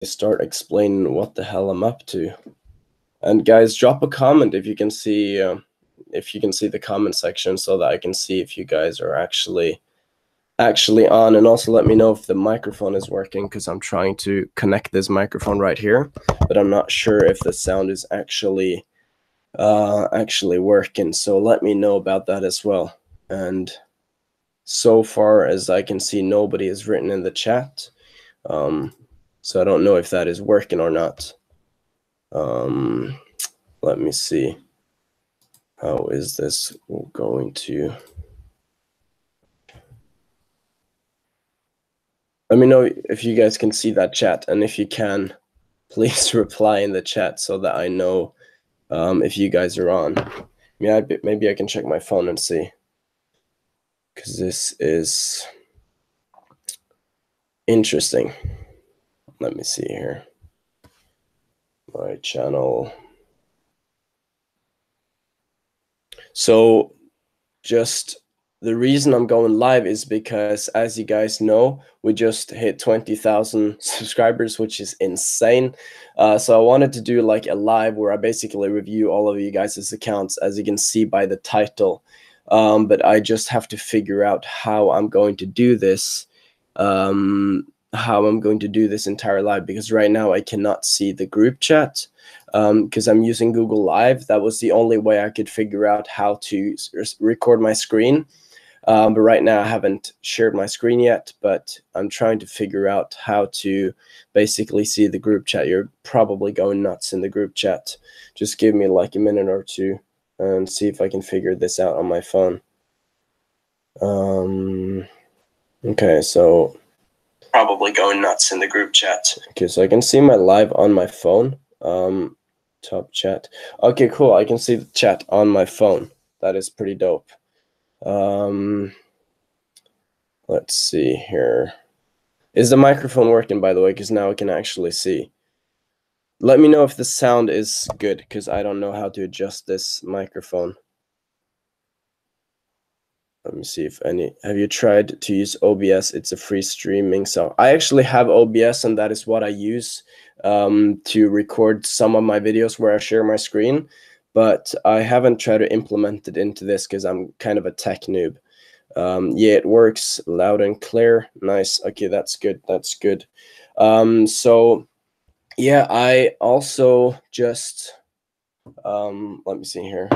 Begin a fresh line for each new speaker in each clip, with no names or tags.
start explaining what the hell I'm up to. And guys, drop a comment if you can see the comment section, so that I can see if you guys are actually on, and also let me know if the microphone is working, because I'm trying to connect this microphone right here, but I'm not sure if the sound is actually working. So let me know about that as well. And so far as I can see, nobody has written in the chat, so I don't know if that is working or not. Let me see. How is this going to... Let me know if you guys can see that chat, and if you can, please reply in the chat so that I know if you guys are on. Maybe I can check my phone and see, because this is interesting. Let me see here. My channel. So just the reason I'm going live is because, as you guys know, we just hit 20,000 subscribers, which is insane. So I wanted to do like a live where I basically review all of you guys' accounts, as you can see by the title. But I just have to figure out how I'm going to do this, entire live, because right now I cannot see the group chat. Because I'm using Google Live. That was the only way I could figure out how to record my screen. But right now I haven't shared my screen yet, but I'm trying to figure out how to basically see the group chat. You're probably going nuts in the group chat. Just give me like a minute or two and see if I can figure this out on my phone. Okay, so probably going nuts in the group chat. Okay, so I can see my live on my phone. Top chat. Okay, cool. I can see the chat on my phone. That is pretty dope. Let's see here. Is the microphone working, by the way? Because now I can actually see. Let me know if the sound is good, because I don't know how to adjust this microphone. Let me see if any... Have you tried to use OBS? It's a free streaming. So I actually have OBS, and that is what I use to record some of my videos where I share my screen. But I haven't tried to implement it into this because I'm kind of a tech noob. Yeah, it works loud and clear. Nice. Okay, that's good. That's good. So yeah, I also just let me see here.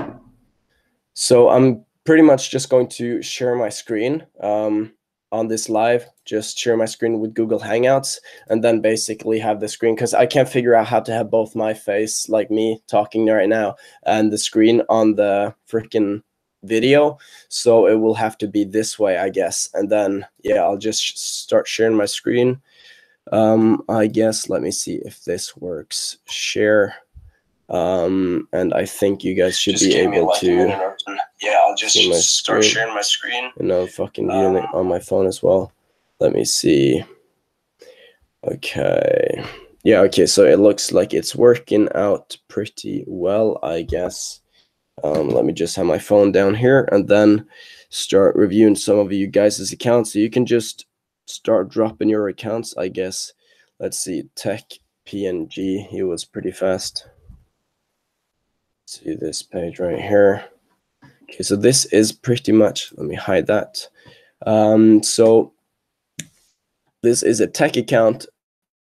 So I'm pretty much just going to share my screen on this live, just share my screen with Google Hangouts, and then basically have the screen, because I can't figure out how to have both my face, like me talking right now, and the screen on the freaking video. So it will have to be this way, I guess. And then, yeah, I'll just start sharing my screen. I guess, let me see if this works. Share. And I think you guys should be able to... Yeah, I'll just start sharing my screen. And I'm fucking viewing it on my phone as well. Let me see. Okay. Yeah, okay, so it looks like it's working out pretty well, I guess. Let me just have my phone down here and then start reviewing some of you guys' accounts. So you can just start dropping your accounts, I guess. Let's see, Tech PNG, he was pretty fast. See this page right here. Okay, so this is pretty much, let me hide that. So this is a tech account.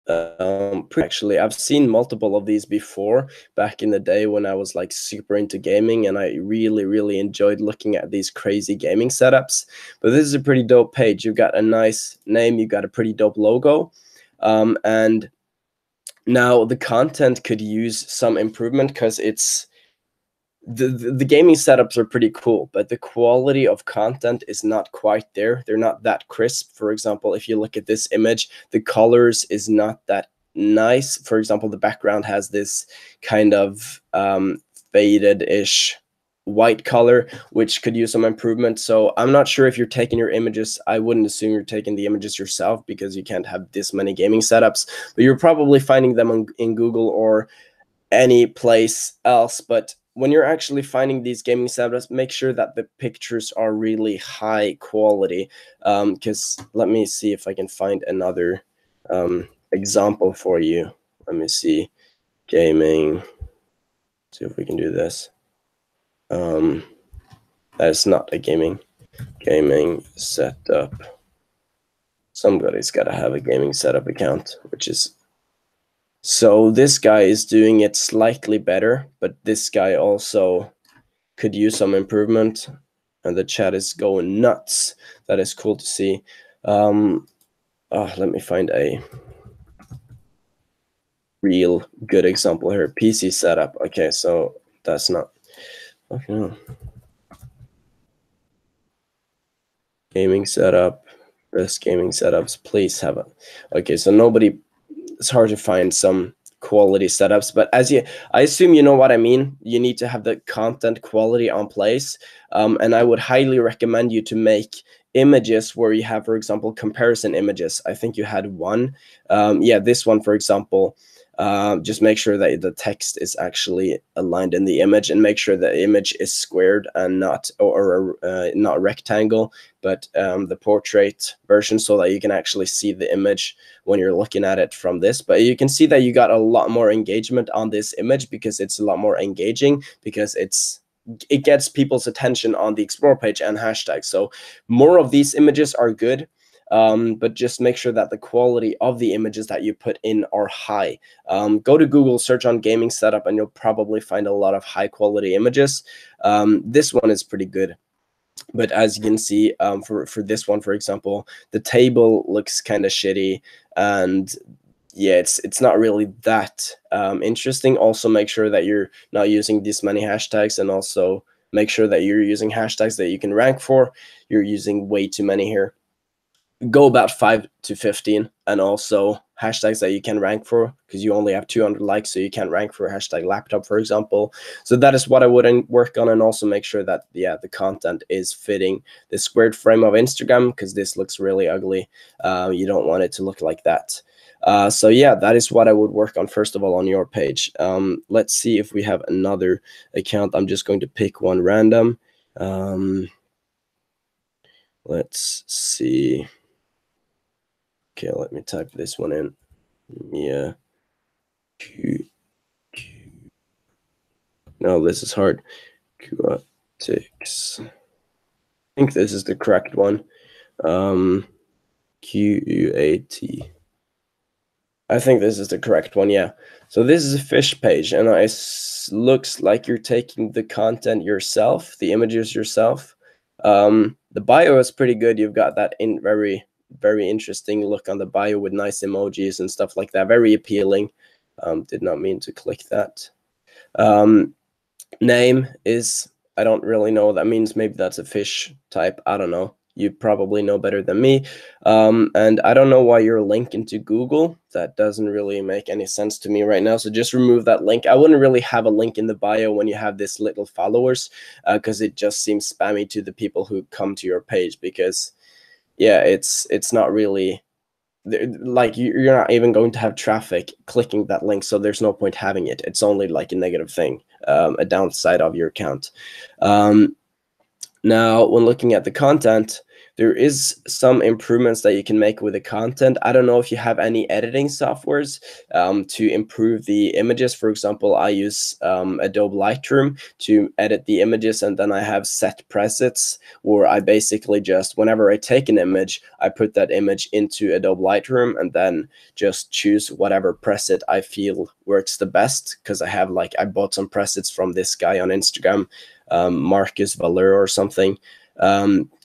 Actually, I've seen multiple of these before back in the day when I was like super into gaming, and I really enjoyed looking at these crazy gaming setups. But this is a pretty dope page. You've got a nice name, you've got a pretty dope logo, and now the content could use some improvement, because it's the gaming setups are pretty cool, but the quality of content is not quite there. They're not that crisp. For example, if you look at this image, the colors is not that nice. For example, the background has this kind of faded-ish white color, which could use some improvement. So I'm not sure if you're taking your images. I wouldn't assume you're taking the images yourself, because you can't have this many gaming setups, but you're probably finding them in Google or any place else. But when you're actually finding these gaming setups, make sure that the pictures are really high quality. Because let me see if I can find another example for you. Let me see. Gaming. See if we can do this. That's not a gaming setup. Somebody's got to have a gaming setup account, which is... So this guy is doing it slightly better, but this guy also could use some improvement, and the chat is going nuts. That is cool to see. Let me find a real good example here. PC setup. Okay, so that's not... Okay. Gaming setup. Best gaming setups. Please have it. Okay, so nobody... It's hard to find some quality setups, but I assume you know what I mean. You need to have the content quality on place, and I would highly recommend you to make images where you have, for example, comparison images. I think you had one. Yeah, this one, for example. Just make sure that the text is actually aligned in the image, and make sure the image is squared and not not rectangle, but the portrait version, so that you can actually see the image when you're looking at it from this. But you can see that you got a lot more engagement on this image because it's a lot more engaging, because it gets people's attention on the explore page and hashtags. So more of these images are good. But just make sure that the quality of the images that you put in are high. Go to Google, search on gaming setup, and you'll probably find a lot of high quality images. This one is pretty good. But as you can see, for this one, for example, the table looks kind of shitty, and yeah, it's not really that interesting. Also, make sure that you're not using this many hashtags, and also make sure that you're using hashtags that you can rank for. You're using way too many here. Go about 5 to 15, and also hashtags that you can rank for, because you only have 200 likes, so you can't rank for hashtag laptop, for example. So that is what I would work on, and also make sure that the content is fitting the squared frame of Instagram, because this looks really ugly. You don't want it to look like that. So yeah, that is what I would work on first of all on your page. Let's see if we have another account. I'm just going to pick one random. Let's see. Okay, let me type this one in. Yeah. No, this is hard. Qatics. I think this is the correct one. QUAT. I think this is the correct one, yeah. So this is a fish page, and it looks like you're taking the content yourself, the images yourself. The bio is pretty good. You've got that very interesting look on the bio with nice emojis and stuff like that. Very appealing. Did not mean to click that. Name is, I don't really know what that means. Maybe that's a fish type. I don't know. You probably know better than me. And I don't know why you're linking to Google. That doesn't really make any sense to me right now. So just remove that link. I wouldn't really have a link in the bio when you have this little followers, because it just seems spammy to the people who come to your page, because yeah, it's not really... like you're not even going to have traffic clicking that link, so there's no point having it. It's only like a negative thing, a downside of your account. Now, when looking at the content, there is some improvements that you can make with the content. I don't know if you have any editing softwares to improve the images. For example, I use Adobe Lightroom to edit the images, and then I have set presets where I basically just, whenever I take an image, I put that image into Adobe Lightroom and then just choose whatever preset I feel works the best, because I bought some presets from this guy on Instagram, Marcus Valeur or something.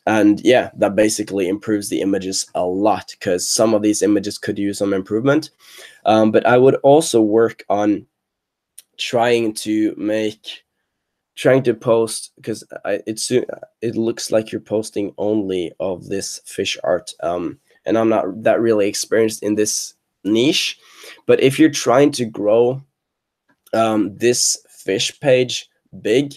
And yeah, that basically improves the images a lot, because some of these images could use some improvement. But I would also work on trying to post, because it looks like you're posting only of this fish art, and I'm not that really experienced in this niche. But if you're trying to grow this fish page big,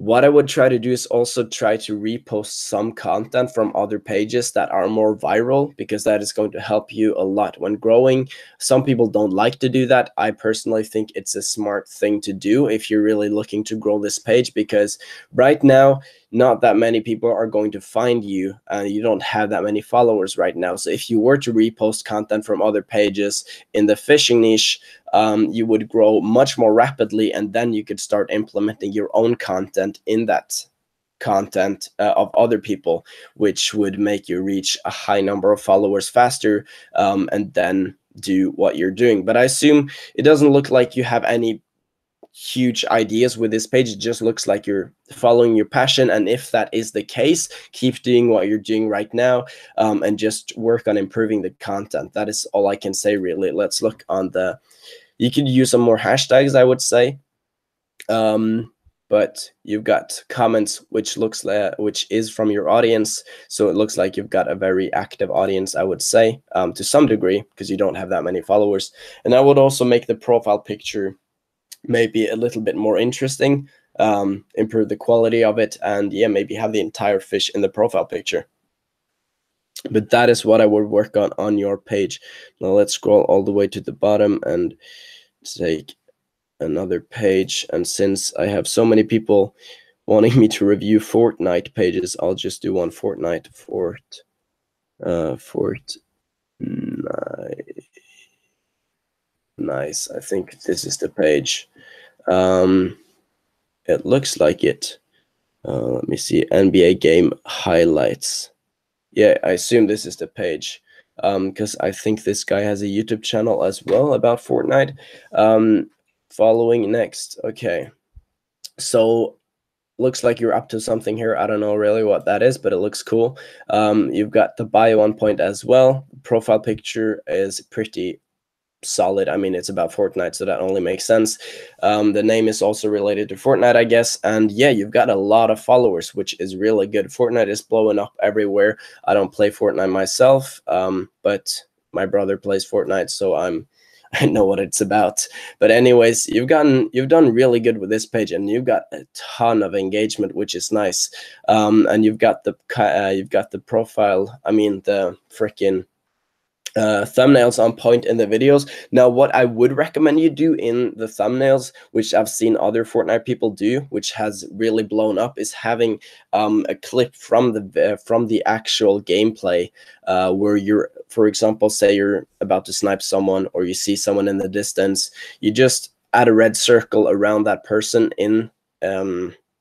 What I would try to do is also try to repost some content from other pages that are more viral, because that is going to help you a lot when growing. Some people don't like to do that. I personally think it's a smart thing to do if you're really looking to grow this page, because right now, not that many people are going to find you, and you don't have that many followers right now. So if you were to repost content from other pages in the fishing niche, you would grow much more rapidly, and then you could start implementing your own content in that content of other people, which would make you reach a high number of followers faster, and then do what you're doing. But I assume it doesn't look like you have any huge ideas with this page. It just looks like you're following your passion, and if that is the case, keep doing what you're doing right now, and just work on improving the content. That is all I can say, really. Let's look on the, you could use some more hashtags, I would say. But you've got comments, which looks like, which is from your audience, so it looks like you've got a very active audience, I would say, to some degree, because you don't have that many followers. And I would also make the profile picture maybe a little bit more interesting, improve the quality of it, and yeah, maybe have the entire fish in the profile picture. But that is what I would work on your page. Now let's scroll all the way to the bottom and take another page. And since I have so many people wanting me to review Fortnite pages, I'll just do one Fortnite. Fortnite. Nice. I think this is the page. It looks like it. Let me see. NBA game highlights. Yeah, I assume this is the page, because I think this guy has a YouTube channel as well about Fortnite. Following next. Okay. So looks like you're up to something here. I don't know really what that is, but it looks cool. You've got the bio on point as well. Profile picture is pretty solid. I mean, it's about Fortnite, so that only makes sense. The name is also related to Fortnite, I guess. And yeah, you've got a lot of followers, which is really good. Fortnite is blowing up everywhere. I don't play Fortnite myself, but my brother plays Fortnite, so I know what it's about. But anyways, you've done really good with this page, and you've got a ton of engagement, which is nice. And you've got the profile. I mean, the freaking thumbnails on point in the videos. Now, what I would recommend you do in the thumbnails, which I've seen other Fortnite people do, which has really blown up, is having a clip from the actual gameplay, where you're, for example, say you're about to snipe someone, or you see someone in the distance, you just add a red circle around that person in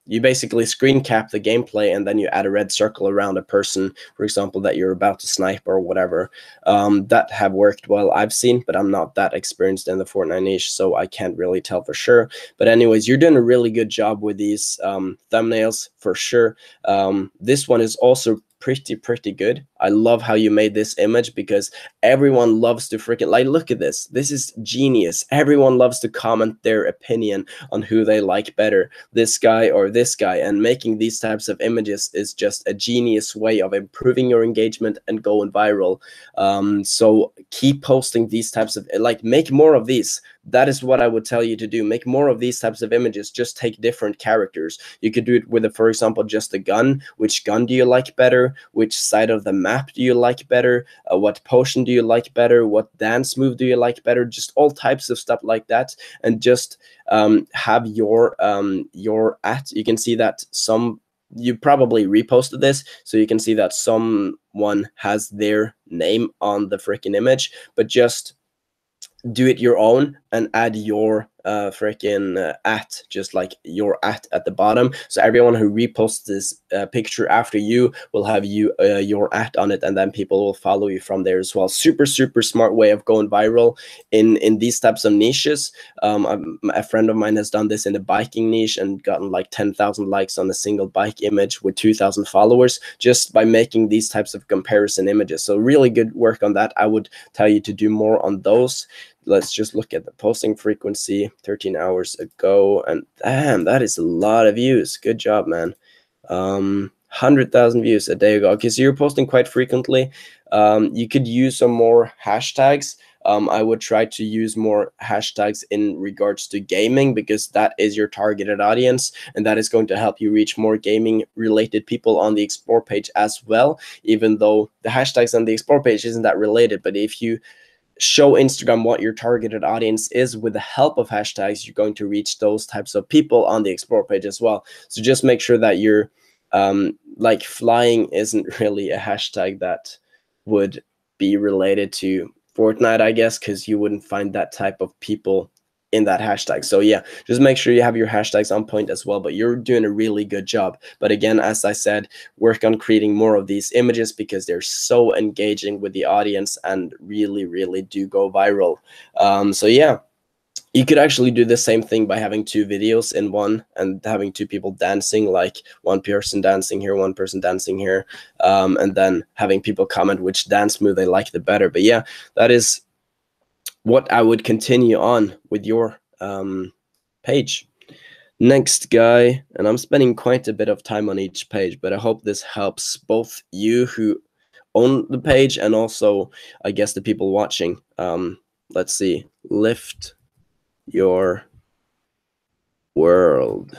you basically screen cap the gameplay, and then you add a red circle around a person, for example, that you're about to snipe or whatever. That have worked well, I've seen, but I'm not that experienced in the Fortnite niche, so I can't really tell for sure. But anyways, you're doing a really good job with these thumbnails for sure. This one is also pretty good. I love how you made this image, because everyone loves to freaking, like, look at this. This is genius. Everyone loves to comment their opinion on who they like better, this guy or this guy, and making these types of images is just a genius way of improving your engagement and going viral. So keep posting these types of, like, make more of these. That is what I would tell you to do. Make more of these types of images. Just take different characters. You could do it with, for example, just a gun. Which gun do you like better? Which side of the map do you like better? What potion do you like better? What dance move do you like better? Just all types of stuff like that. And just have your at. You can see that you probably reposted this, so you can see that someone has their name on the freaking image, but just do it your own and add your freaking at, just like your at the bottom, so everyone who reposts this picture after you will have your at on it, and then people will follow you from there as well. Super smart way of going viral in these types of niches. A friend of mine has done this in the biking niche and gotten like 10,000 likes on a single bike image with 2,000 followers, just by making these types of comparison images. So really good work on that. I would tell you to do more on those. Let's just look at the posting frequency 13 hours ago, and damn, that is a lot of views. Good job, man. 100,000 views a day ago. Okay, so you're posting quite frequently. You could use some more hashtags. I would try to use more hashtags in regards to gaming, because that is your targeted audience, and that is going to help you reach more gaming related people on the explore page as well, even though the hashtags on the explore page isn't that related. But if you show Instagram what your targeted audience is with the help of hashtags, you're going to reach those types of people on the explore page as well. So just make sure that you're like flying isn't really a hashtag that would be related to Fortnite, I guess, because you wouldn't find that type of people in that hashtag. So yeah, just make sure you have your hashtags on point as well. But you're doing a really good job. But again, as I said, work on creating more of these images, because they're so engaging with the audience and really, really do go viral. So yeah, you could actually do the same thing by having two videos in one and having two people dancing, like one person dancing here, one person dancing here, and then having people comment which dance move they like the better. But yeah, that is what I would continue on with your page. Next guy, and I'm spending quite a bit of time on each page, but I hope this helps both you who own the page and also, I guess, the people watching. Let's see, lift your world.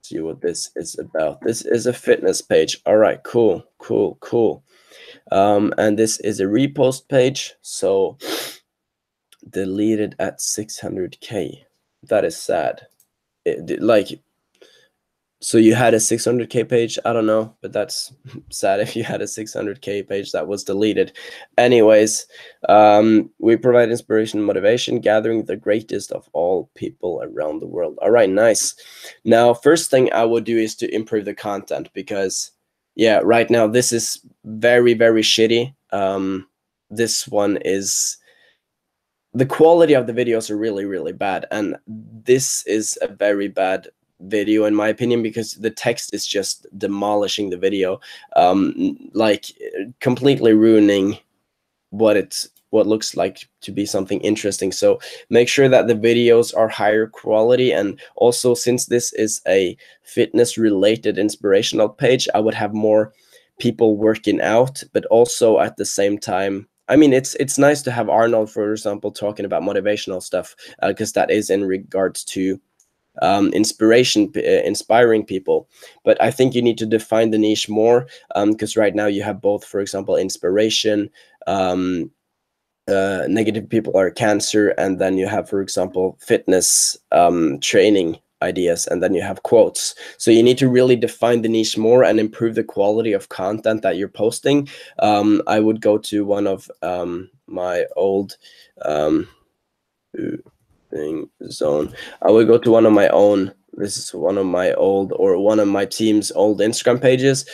See what this is about. This is a fitness page. All right, cool. And this is a repost page, so deleted at 600K. That is sad. So you had a 600K page? I don't know, but that's sad if you had a 600K page that was deleted. Anyways, we provide inspiration and motivation, gathering the greatest of all people around the world. All right, nice. Now, first thing I would do is to improve the content, because, yeah, right now this is very, very shitty. This one is... the quality of the videos are really, really bad, and this is a very bad video in my opinion, because the text is just demolishing the video, like completely ruining what looks like to be something interesting. So make sure that the videos are higher quality, and also, since this is a fitness related inspirational page, I would have more people working out, but also at the same time, I mean, it's nice to have Arnold, for example, talking about motivational stuff, because that is in regards to inspiring people. But I think you need to define the niche more, because right now you have both, for example, inspiration, negative people are cancer, and then you have, for example, fitness training ideas, and then you have quotes. So you need to really define the niche more and improve the quality of content that you're posting. I would go to one of my old zone. I would go to one of my own. This is one of my old, or one of my team's old Instagram pages,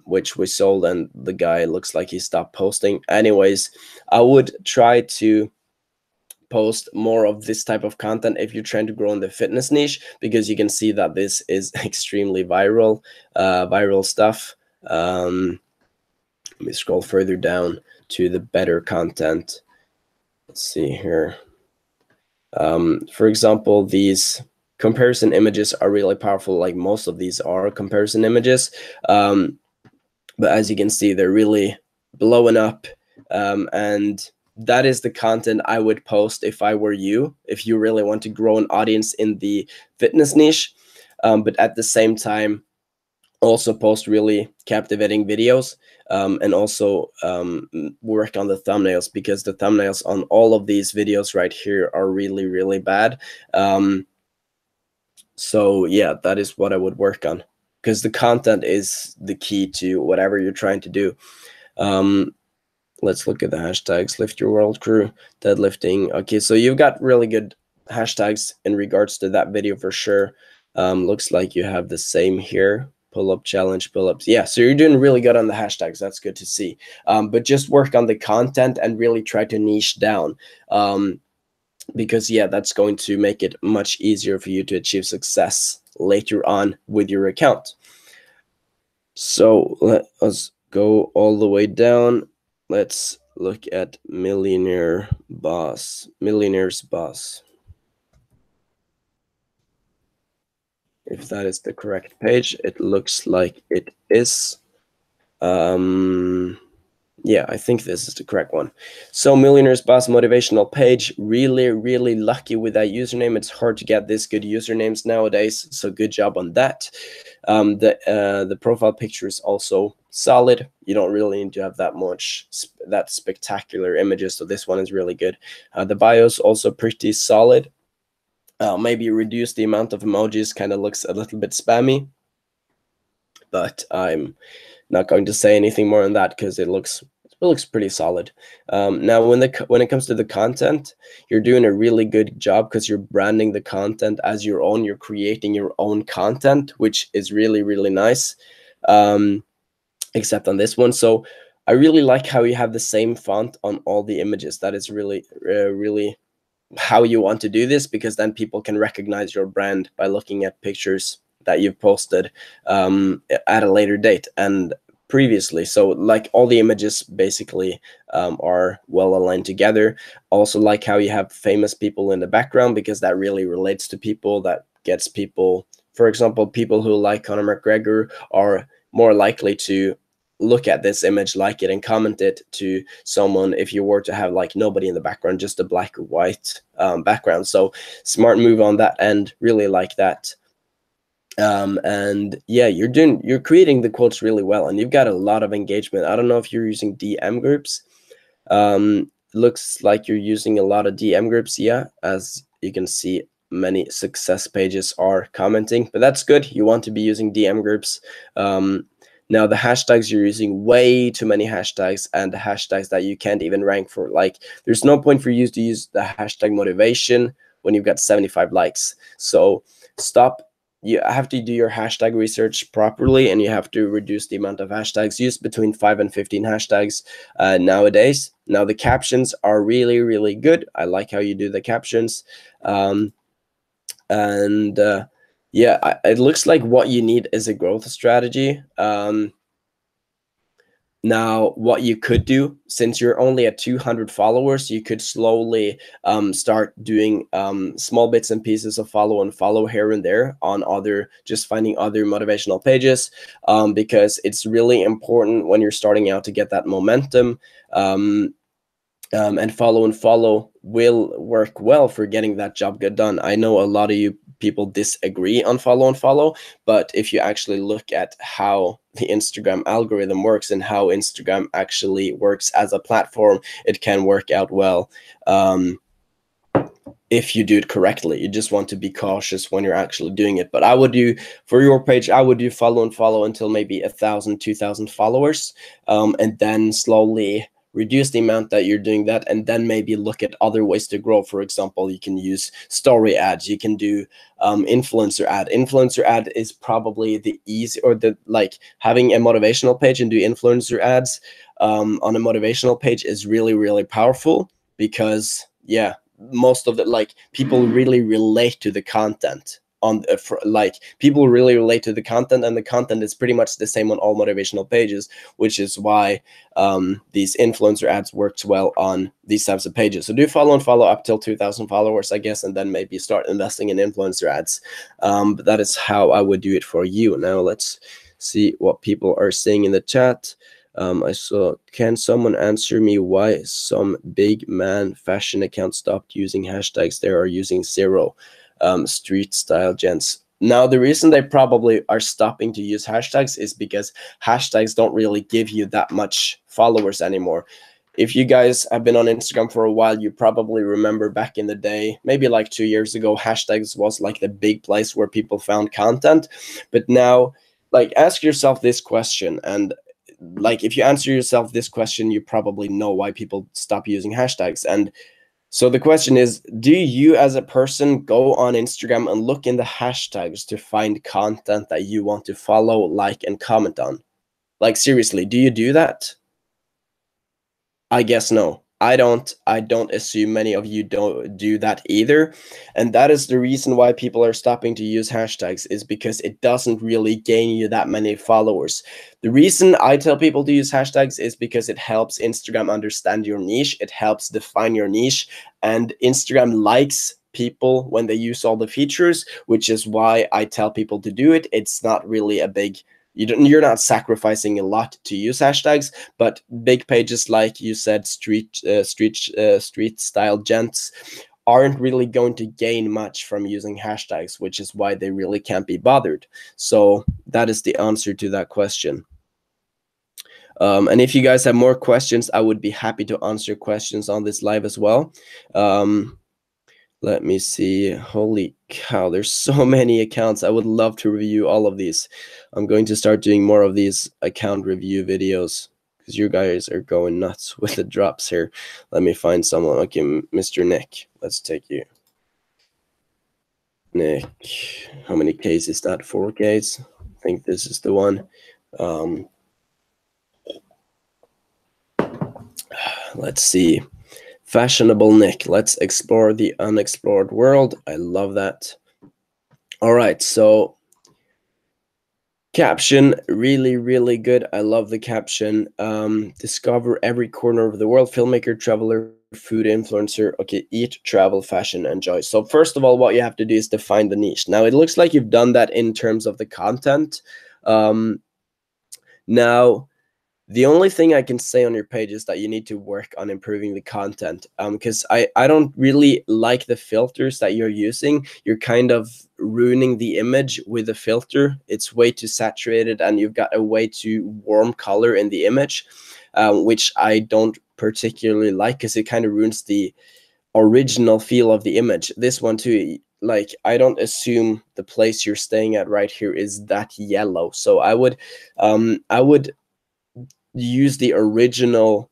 which we sold, and the guy looks like he stopped posting. Anyways, I would try to post more of this type of content if you're trying to grow in the fitness niche, because you can see that this is extremely viral stuff. Let me scroll further down to the better content. Let's see here. For example, these comparison images are really powerful, like most of these are comparison images, but as you can see, they're really blowing up, and that is the content I would post if I were you, if you really want to grow an audience in the fitness niche, but at the same time also post really captivating videos, and also work on the thumbnails, because the thumbnails on all of these videos right here are really, really bad. So yeah, that is what I would work on, because the content is the key to whatever you're trying to do. Let's look at the hashtags. Lift your world crew, deadlifting. Okay, so you've got really good hashtags in regards to that video for sure. Looks like you have the same here. Pull-up challenge, pull-ups. Yeah, so you're doing really good on the hashtags. That's good to see. But just work on the content and really try to niche down. Because yeah, that's going to make it much easier for you to achieve success later on with your account. So let us go all the way down. Let's look at Millionaire's Boss. If that is the correct page, it looks like it is. Yeah, I think this is the correct one. So Millionaire's Boss motivational page, really lucky with that username. It's hard to get this good usernames nowadays, so good job on that. The profile picture is also solid. You don't really need to have that much that spectacular images, so this one is really good. The bio is also pretty solid. Maybe reduce the amount of emojis, kind of looks a little bit spammy, but I'm not going to say anything more on that because it looks pretty solid. Now, when it comes to the content, you're doing a really good job because you're branding the content as your own. You're creating your own content, which is really nice. Except on this one. So I really like how you have the same font on all the images. That is really how you want to do this, because then people can recognize your brand by looking at pictures that you've posted at a later date and previously. So like all the images basically are well aligned together. Also like how you have famous people in the background, because that really relates to people. That gets people, for example, people who like Conor McGregor are more likely to look at this image, like it, and comment it to someone if you were to have like nobody in the background, just a black or white background. So smart move on that end, really like that. And yeah, you're creating the quotes really well, and you've got a lot of engagement. I don't know if you're using DM groups. Looks like you're using a lot of DM groups. Yeah, as you can see, many success pages are commenting, but that's good. You want to be using DM groups. Now the hashtags, you're using way too many hashtags, and the hashtags that you can't even rank for. Like, there's no point for you to use the hashtag motivation when you've got 75 likes. So stop. You have to do your hashtag research properly, and you have to reduce the amount of hashtags used, between 5 and 15 hashtags nowadays. Now the captions are really good. I like how you do the captions. And yeah, it looks like what you need is a growth strategy. Now, what you could do, since you're only at 200 followers, you could slowly start doing small bits and pieces of follow and follow here and there on just finding other motivational pages, because it's really important when you're starting out to get that momentum. And follow will work well for getting that job good done. I know a lot of you people disagree on follow, but if you actually look at how the Instagram algorithm works and how Instagram actually works as a platform, it can work out well. If you do it correctly. You just want to be cautious when you're actually doing it. But I would do, for your page, I would do follow until maybe 1,000, 2,000 followers, and then slowly reduce the amount that you're doing that, and then maybe look at other ways to grow. For example, you can use story ads, you can do influencer ad is probably the easy, or the, like, having a motivational page and do influencer ads on a motivational page is really powerful, because yeah, most of the, like, people really relate to the content on like, people really relate to the content, and the content is pretty much the same on all motivational pages, which is why these influencer ads works well on these types of pages. So do follow up till 2,000 followers, I guess, and then maybe start investing in influencer ads. But that is how I would do it for you. Now let's see what people are saying in the chat. I saw, can someone answer me why some big man fashion accounts stopped using hashtags? They are using zero. Street style gents. Now, the reason they probably are stopping to use hashtags is because hashtags don't really give you that much followers anymore. If you guys have been on Instagram for a while, you probably remember back in the day, maybe like 2 years ago, hashtags was like the big place where people found content. But now, like, ask yourself this question, and like, if you answer yourself this question, you probably know why people stop using hashtags. And so the question is, do you as a person go on Instagram and look in the hashtags to find content that you want to follow, like, and comment on? Like, seriously, do you do that? I guess no. I don't assume many of you don't do that either. And that is the reason why people are stopping to use hashtags, is because it doesn't really gain you that many followers. The reason I tell people to use hashtags is because it helps Instagram understand your niche. It helps define your niche, and Instagram likes people when they use all the features, which is why I tell people to do it. It's not really a big you're not sacrificing a lot to use hashtags, but big pages like you said, street style gents aren't really going to gain much from using hashtags, which is why they really can't be bothered. So that is the answer to that question. And if you guys have more questions, I would be happy to answer questions on this live as well. Let me see. Holy cow, there's so many accounts. I would love to review all of these. I'm going to start doing more of these account review videos because you guys are going nuts with the drops here. Let me find someone. Okay, Mr. Nick, let's take you. Nick, how many Ks is that? 4 Ks? I think this is the one. Let's see. Fashionable Nick. Let's explore the unexplored world. I love that. All right, so caption, really, really good. I love the caption. Discover every corner of the world. Filmmaker, traveler, food influencer. Okay, eat, travel, fashion, enjoy. So first of all, what you have to do is define the niche. Now, it looks like you've done that in terms of the content. Now, the only thing I can say on your page is that you need to work on improving the content, because I don't really like the filters that you're using. You're kind of ruining the image with the filter. It's way too saturated and you've got a way too warm color in the image, which I don't particularly like because it kind of ruins the original feel of the image. This one too, like I don't assume the place you're staying at right here is that yellow. So I would use the original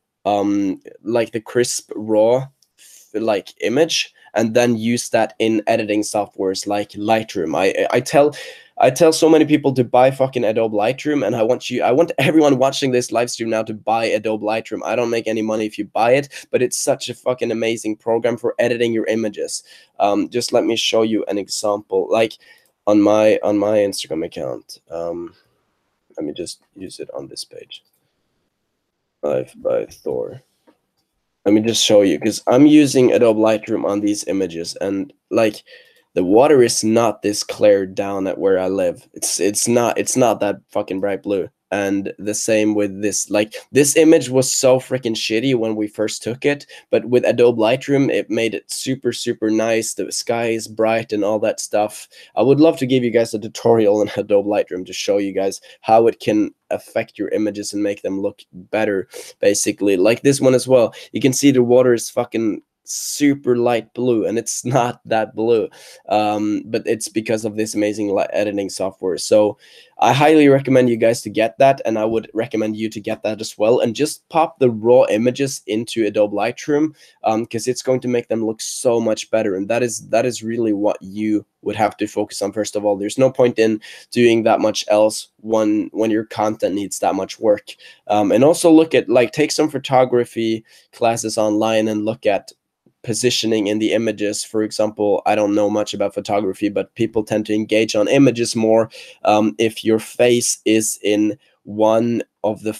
like the crisp raw like image and then use that in editing softwares like Lightroom. I tell so many people to buy fucking Adobe Lightroom, and I want everyone watching this live stream now to buy Adobe Lightroom. I don't make any money if you buy it, but it's such a fucking amazing program for editing your images. Just let me show you an example, like on my Instagram account. Let me just use it on this page. Life by Thor. Let me just show you, because I'm using Adobe Lightroom on these images, and like the water is not this clear down at where I live. It's not that fucking bright blue. And the same with this. Like this image was so freaking shitty when we first took it, but with Adobe Lightroom it made it super, super nice. The sky is bright and all that stuff. I would love to give you guys a tutorial on Adobe Lightroom to show you guys how it can affect your images and make them look better, basically. Like this one as well. You can see the water is fucking super light blue, and it's not that blue, but it's because of this amazing editing software. So I highly recommend you guys to get that, and I would recommend you to get that as well, and just pop the raw images into Adobe Lightroom, because it's going to make them look so much better. And that is really what you would have to focus on first of all. There's no point in doing that much else when your content needs that much work. And also look at, like, take some photography classes online and look at positioning in the images. For example, I don't know much about photography, but people tend to engage on images more if your face is in one of the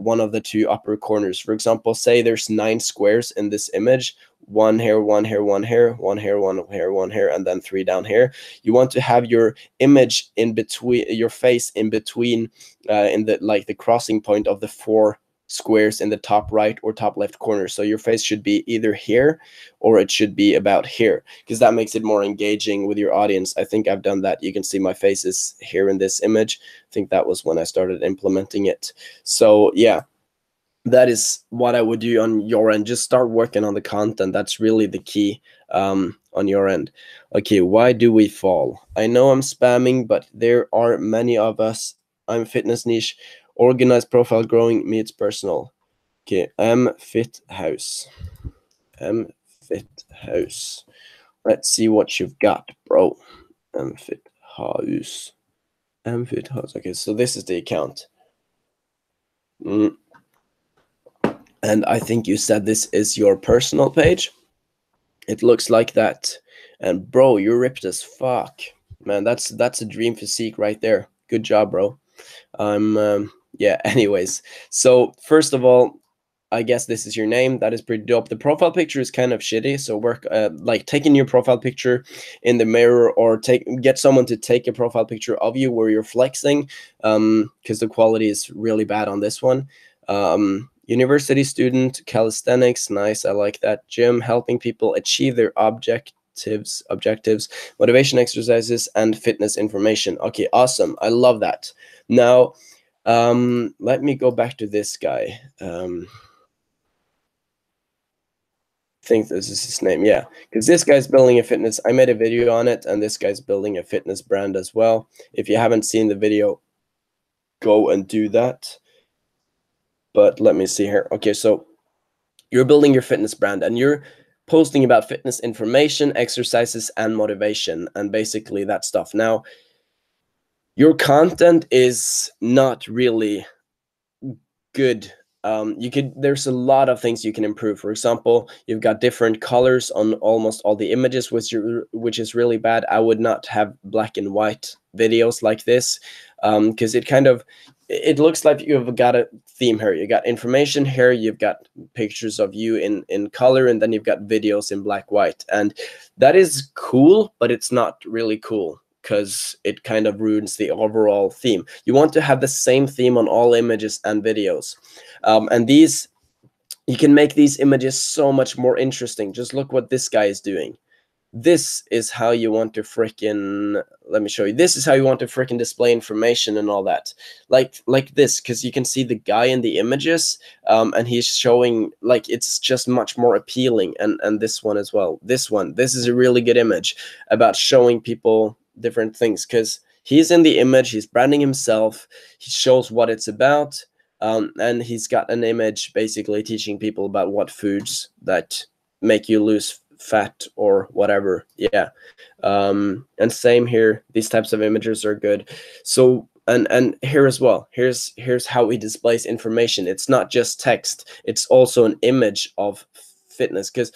one of the two upper corners. For example, say there's 9 squares in this image, one here, one here, one here, one here, one here, one here, and then 3 down here. You want to have your image in between, your face in between, in the, like, the crossing point of the 4 squares in the top right or top left corner. So your face should be either here or it should be about here, because that makes it more engaging with your audience. I think I've done that. You can see my face is here in this image. I think that was when I started implementing it. So yeah, that is what I would do on your end. Just start working on the content. That's really the key on your end. Okay, why do we fall? I know I'm spamming, but there are many of us. I'm fitness niche. Organized profile growing meets personal. Okay, Fit House. Fit House. Let's see what you've got, bro. Fit House. Fit House. Okay, so this is the account. And I think you said this is your personal page. It looks like that. And bro, you're ripped as fuck. Man, that's a dream physique right there. Good job, bro. Yeah, anyways. So first of all, I guess this is your name. That is pretty dope. The profile picture is kind of shitty, so work like taking your profile picture in the mirror, or get someone to take a profile picture of you where you're flexing, because the quality is really bad on this one. University student, calisthenics, nice. I like that. Gym, helping people achieve their objectives, motivation exercises, and fitness information. Okay, awesome. I love that. Now, let me go back to this guy. Think this is his name, yeah, because this guy's building a fitness. I made a video on it, and this guy's building a fitness brand as well. If you haven't seen the video, go and do that. But let me see here. Okay, so you're building your fitness brand, and you're posting about fitness information, exercises, and motivation, and basically that stuff. Now, your content is not really good. There's a lot of things you can improve. For example, you've got different colors on almost all the images, which is really bad. I would not have black and white videos like this, because it looks like you've got a theme here. You got information here, you've got pictures of you in color, and then you've got videos in black white, and that is cool, but it's not really cool, because it kind of ruins the overall theme. You want to have the same theme on all images and videos. And you can make these images so much more interesting. Just look what this guy is doing. This is how you want to freaking, let me show you. This is how you want to freaking display information and all that. Like this, because you can see the guy in the images, and he's showing, like, it's just much more appealing. And this one as well. This is a really good image about showing people different things, because he's in the image, he's branding himself, he shows what it's about, and he's got an image basically teaching people about what foods that make you lose fat or whatever. Yeah. And same here, these types of images are good. So and here as well, here's how he displays information. It's not just text, it's also an image of fitness, because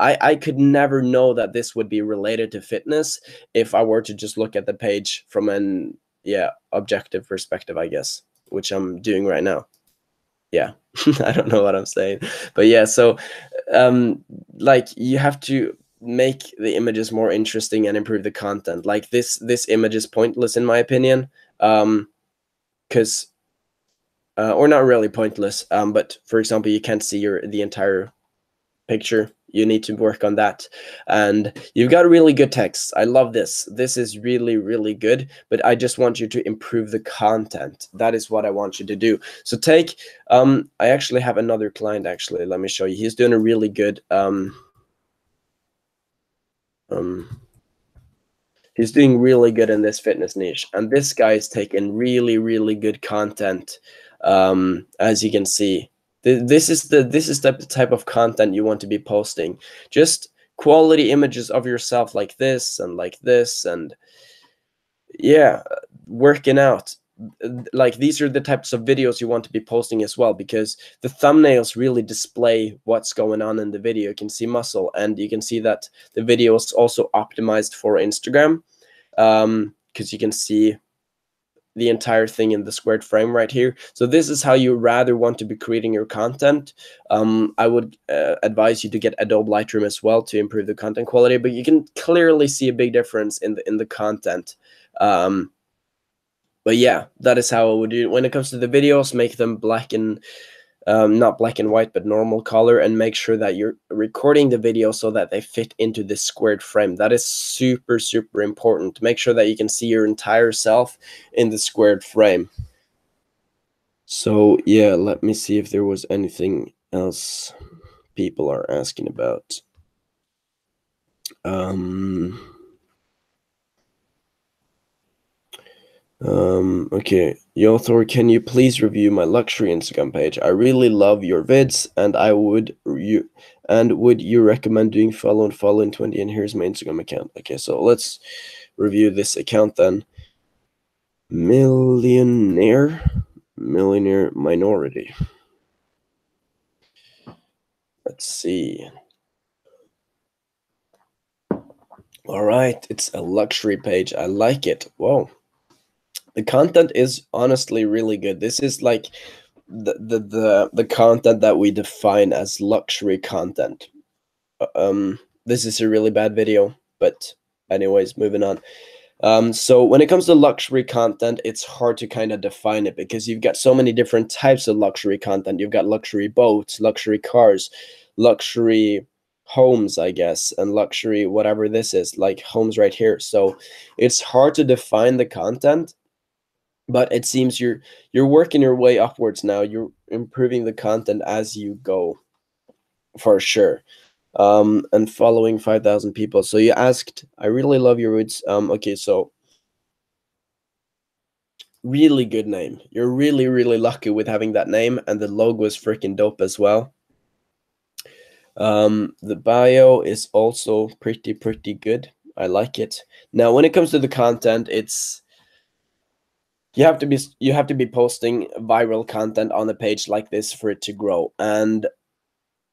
I could never know that this would be related to fitness if I were to just look at the page from an objective perspective, I guess, which I'm doing right now. Yeah. I don't know what I'm saying, but yeah, so like, you have to make the images more interesting and improve the content. Like this image is pointless in my opinion, because or not really pointless, but for example, you can't see the entire picture. You need to work on that. And you've got really good text. I love this. This is really, really good, but I just want you to improve the content. That is what I want you to do. So I actually have another client, actually. Let me show you. He's doing a really good, he's doing really good in this fitness niche. And this guy is taking really, really good content, as you can see. This is the type of content you want to be posting. Just quality images of yourself like this, and yeah, working out. Like, these are the types of videos you want to be posting as well, because the thumbnails really display what's going on in the video. You can see muscle, and you can see that the video is also optimized for Instagram, because you can see the entire thing in the squared frame right here. So this is how you rather want to be creating your content. I would advise you to get Adobe Lightroom as well to improve the content quality, but you can clearly see a big difference in the content. But yeah, that is how I would do it. When it comes to the videos, make them black and not black and white, but normal color, and make sure that you're recording the video so that they fit into this squared frame. That is super, super important. Make sure that you can see your entire self in the squared frame. So yeah, let me see if there was anything else people are asking about. Okay, yo Thor, can you please review my luxury Instagram page? I really love your vids, and would you recommend doing follow in 20? And here's my Instagram account. Okay, so let's review this account then. Millionaire minority. Let's see. All right, it's a luxury page. I like it. Whoa. The content is honestly really good. This is like the content that we define as luxury content. This is a really bad video, but anyways, moving on. So when it comes to luxury content, it's hard to kind of define it because you've got so many different types of luxury content. You've got luxury boats, luxury cars, luxury homes, I guess, and luxury whatever this is, like homes right here. So it's hard to define the content, but it seems you're working your way upwards now. You're improving the content as you go, for sure. And following 5,000 people. So you asked, I really love your roots. Okay, so really good name. You're really, really lucky with having that name, and the logo is freaking dope as well. The bio is also pretty good. I like it. Now, when it comes to the content, it's you have to be posting viral content on a page like this for it to grow. And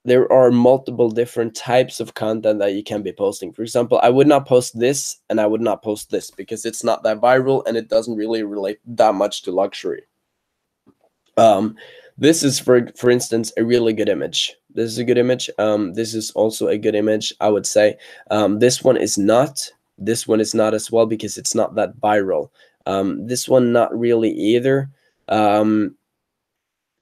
there are multiple different types of content that you can be posting. For example, I would not post this and I would not post this because it's not that viral and it doesn't really relate that much to luxury. This is for instance a really good image. This is a good image. This is also a good image, I would say. This one is not. This one is not as well because it's not that viral. This one not really either.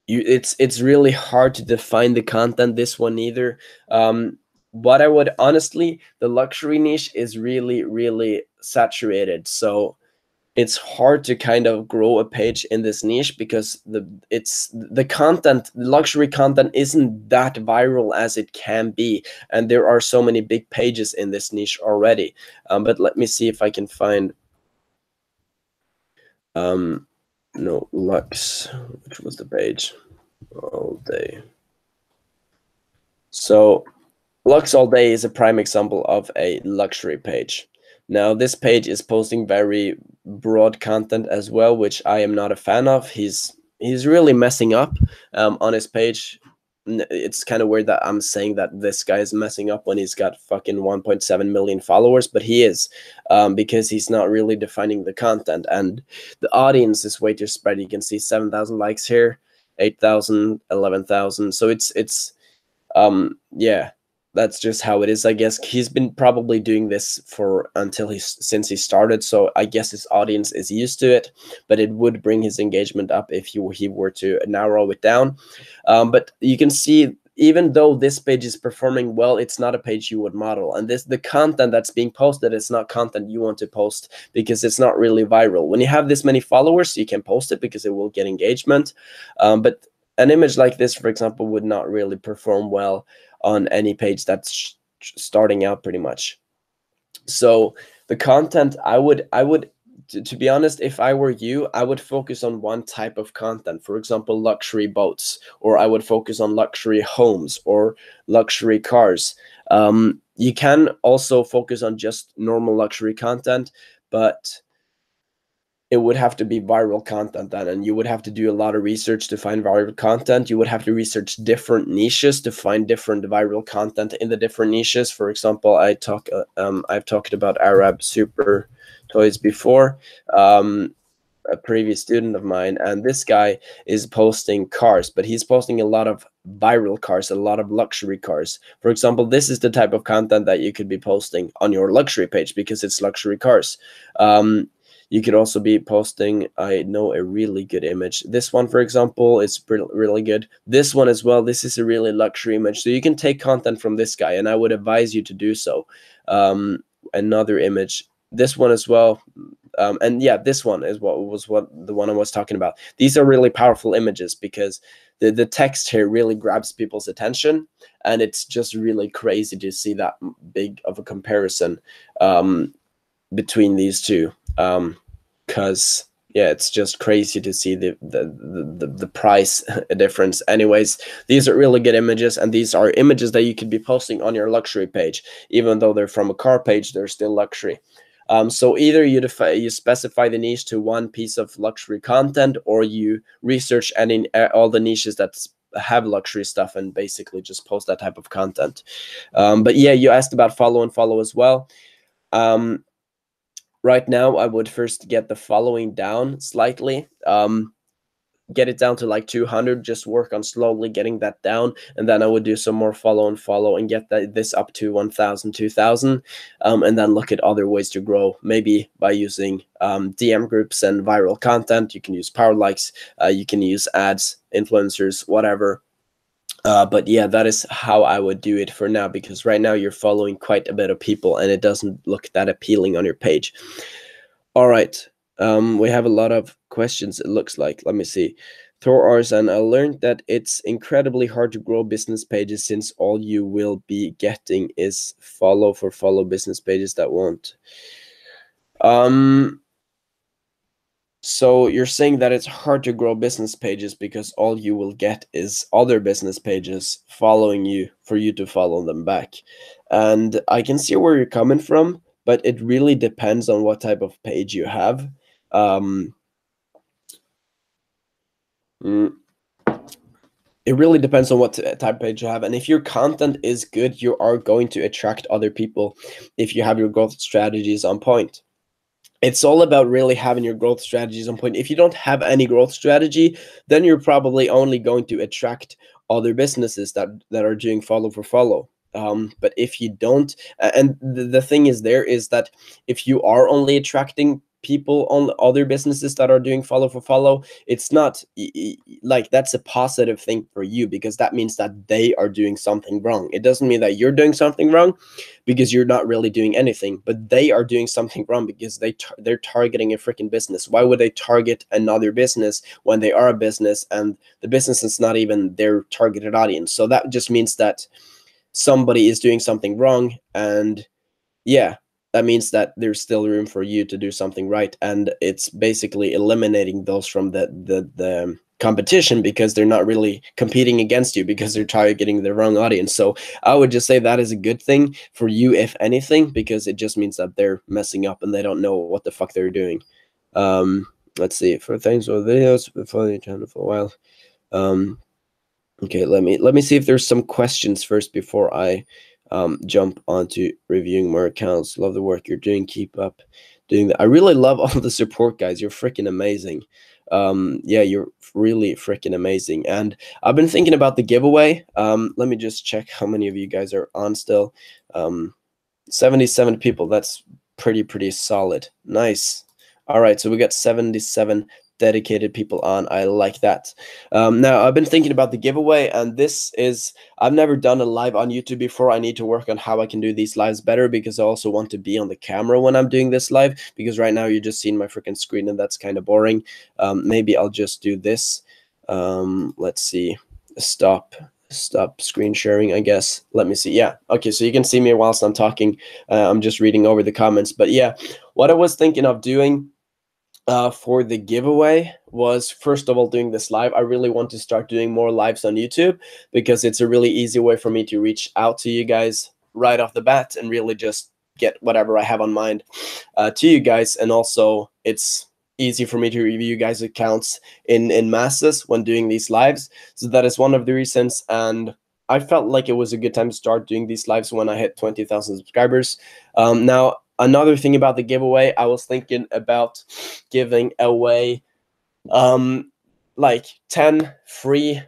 It's really hard to define the content, this one either. What I would honestly, the luxury niche is really saturated, so it's hard to kind of grow a page in this niche because the content, the luxury content isn't that viral as it can be, and there are so many big pages in this niche already. But let me see if I can find no, Lux, which was the page? All day. So Lux All Day is a prime example of a luxury page. Now this page is posting very broad content as well, which I am not a fan of. He's really messing up on his page. It's kind of weird that I'm saying that this guy is messing up when he's got fucking 1.7 million followers, but he is, because he's not really defining the content, and the audience is way too spread. You can see 7,000 likes here, 8,000, 11,000. So it's yeah, that's just how it is, I guess. He's been probably doing this for since he started, so I guess his audience is used to it, but it would bring his engagement up if he were to narrow it down. But you can see, even though this page is performing well, it's not a page you would model, and the content that's being posted is not content you want to post because it's not really viral. When you have this many followers, you can post it because it will get engagement, but an image like this, for example, would not really perform well on any page that's starting out, pretty much. So the content, I would to be honest, if I were you, I would focus on one type of content. For example, luxury boats, or I would focus on luxury homes or luxury cars. You can also focus on just normal luxury content, but it would have to be viral content then, and you would have to do a lot of research to find viral content. You would have to research different niches to find different viral content in the different niches. For example, I've talked about Arab super toys before, a previous student of mine, and this guy is posting cars, but he's posting a lot of viral cars, a lot of luxury cars. For example, this is the type of content that you could be posting on your luxury page because it's luxury cars. You could also be posting, I know a really good image. This one, for example, is really good. This one as well, this is a really luxury image. So you can take content from this guy, and I would advise you to do so. Another image, this one as well. And yeah, this one is what the one I was talking about. These are really powerful images because the text here really grabs people's attention, and it's just really crazy to see that big of a comparison between these two. Because yeah, it's just crazy to see the price difference. Anyways, these are really good images, and these are images that you could be posting on your luxury page. Even though they're from a car page, they're still luxury. So either you specify the niche to one piece of luxury content, or you research all the niches that have luxury stuff and basically just post that type of content. But yeah, you asked about follow as well. Right now, I would first get the following down slightly. get it down to like 200, just work on slowly getting that down, and then I would do some more follow and get this up to 1000, 2000, and then look at other ways to grow, maybe by using DM groups and viral content. You can use power likes, you can use ads, influencers, whatever. But yeah, that is how I would do it for now, because right now you're following quite a bit of people and it doesn't look that appealing on your page. All right. We have a lot of questions, it looks like. Let me see. Thor Arsan, I learned that it's incredibly hard to grow business pages since all you will be getting is follow business pages that won't. So you're saying that it's hard to grow business pages because all you will get is other business pages following you for you to follow them back. And I can see where you're coming from, but it really depends on what type of page you have. It really depends on what type of page you have. And if your content is good, you are going to attract other people if you have your growth strategies on point. It's all about really having your growth strategies on point. If you don't have any growth strategy, then you're probably only going to attract other businesses that are doing follow for follow. But if you don't, and the thing is there is that if you are only attracting people on other businesses that are doing follow for follow, it's not like that's a positive thing for you, because that means that they are doing something wrong. It doesn't mean that you're doing something wrong, because you're not really doing anything, but they are doing something wrong because they're targeting a freaking business. Why would they target another business when they are a business and the business is not even their targeted audience? So that just means that somebody is doing something wrong, and yeah, that means that there's still room for you to do something right, and it's basically eliminating those from the competition, because they're not really competing against you, because they're targeting the wrong audience. So I would just say that is a good thing for you, if anything, because it just means that they're messing up and they don't know what the fuck they're doing. Let's see, for things with videos before the channel for a while. Okay, let me see if there's some questions first before I jump onto reviewing more accounts. Love the work you're doing. Keep up doing that. I really love all the support, guys. You're freaking amazing. Yeah, you're really freaking amazing. And I've been thinking about the giveaway. Let me just check how many of you guys are on still. 77 people. That's pretty solid. Nice. All right, so we got 77 dedicated people on. I like that. Now I've been thinking about the giveaway, and I've never done a live on YouTube before. I need to work on how I can do these lives better, because I also want to be on the camera when I'm doing this live, because right now you're just seeing my freaking screen and that's kind of boring. Maybe I'll just do this. Let's see. Stop screen sharing, I guess. Let me see. Yeah, okay, so you can see me whilst I'm talking. I'm just reading over the comments. But yeah, what I was thinking of doing for the giveaway was, first of all, doing this live. I really want to start doing more lives on YouTube, because it's a really easy way for me to reach out to you guys right off the bat and really just get whatever I have on mind to you guys. And also it's easy for me to review you guys' accounts in masses when doing these lives. So that is one of the reasons, and I felt like it was a good time to start doing these lives when I hit 20,000 subscribers. Now, another thing about the giveaway, I was thinking about giving away like 10 free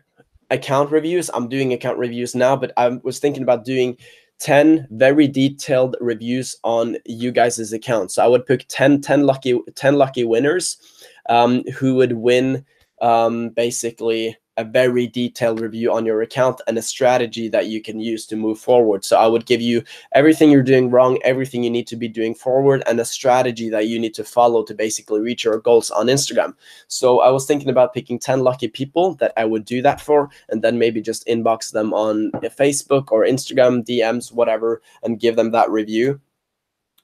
account reviews. I'm doing account reviews now, but I was thinking about doing 10 very detailed reviews on you guys' accounts. So I would pick 10 lucky winners who would win basically a very detailed review on your account and a strategy that you can use to move forward. So I would give you everything you're doing wrong, everything you need to be doing forward, and a strategy that you need to follow to basically reach your goals on Instagram. So I was thinking about picking 10 lucky people that I would do that for, and then maybe just inbox them on Facebook or Instagram, DMs, whatever, and give them that review.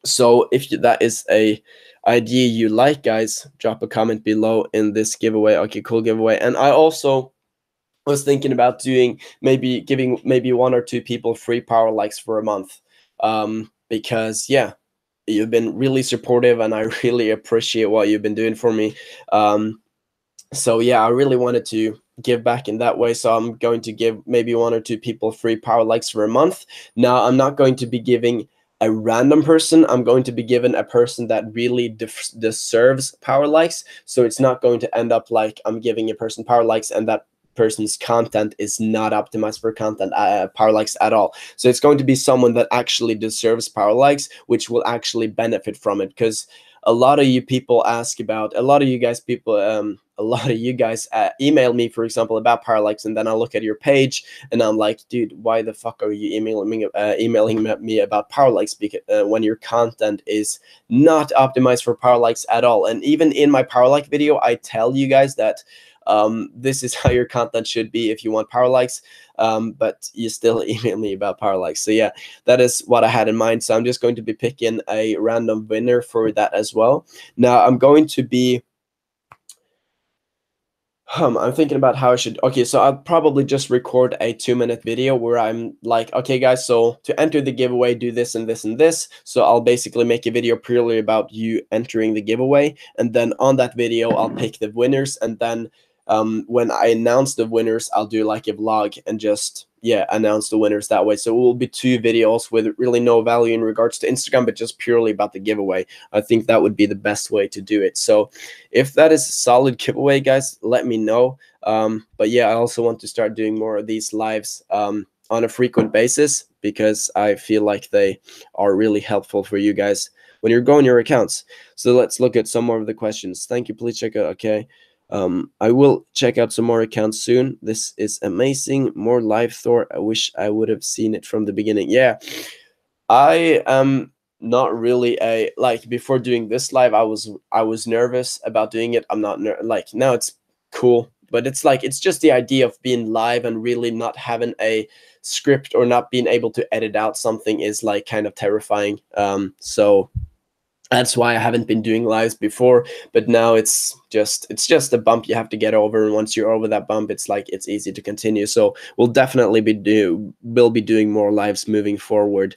So if that is a idea you like, guys, drop a comment below in this giveaway. Okay, cool giveaway. And I also was thinking about giving maybe 1 or 2 people free power likes for a month, because yeah, you've been really supportive and I really appreciate what you've been doing for me. So yeah, I really wanted to give back in that way, so I'm going to give maybe 1 or 2 people free power likes for a month. Now I'm not going to be giving a random person. I'm going to be given a person that really deserves power likes. So it's not going to end up like I'm giving a person power likes and that person's content is not optimized for content power likes at all. So it's going to be someone that actually deserves power likes, which will actually benefit from it. Because a lot of you people ask about, a lot of you guys people a lot of you guys email me, for example, about power likes, and then I look at your page and I'm like, dude, why the fuck are you emailing me about power likes, because when your content is not optimized for power likes at all. And even in my power like video, I tell you guys that this is how your content should be if you want power likes, but you still email me about power likes. So yeah, that is what I had in mind. So I'm just going to be picking a random winner for that as well. Now I'm going to be I'm thinking about how I should. Okay, so I'll probably just record a 2-minute video where I'm like, okay, guys, so to enter the giveaway, do this and this and this. So I'll basically make a video purely about you entering the giveaway. And then on that video, I'll pick the winners. And then when I announce the winners, I'll do like a vlog and just, yeah, announce the winners that way. So it will be 2 videos with really no value in regards to Instagram, but just purely about the giveaway. I think that would be the best way to do it. So if that is a solid giveaway, guys, let me know. But yeah, I also want to start doing more of these lives on a frequent basis, because I feel like they are really helpful for you guys when you're growing your accounts. So let's look at some more of the questions. Thank you. Please check out. Okay. I will check out some more accounts soon. This is amazing. More live Thor. I wish I would have seen it from the beginning. Yeah, I am not really a, like, before doing this live, I was nervous about doing it. I'm not like, now it's cool, but it's like, it's just the idea of being live and really not having a script or not being able to edit out something is like kind of terrifying. So that's why I haven't been doing lives before, but now it's just a bump you have to get over, and once you're over that bump, it's like, it's easy to continue. So we'll definitely be doing more lives moving forward.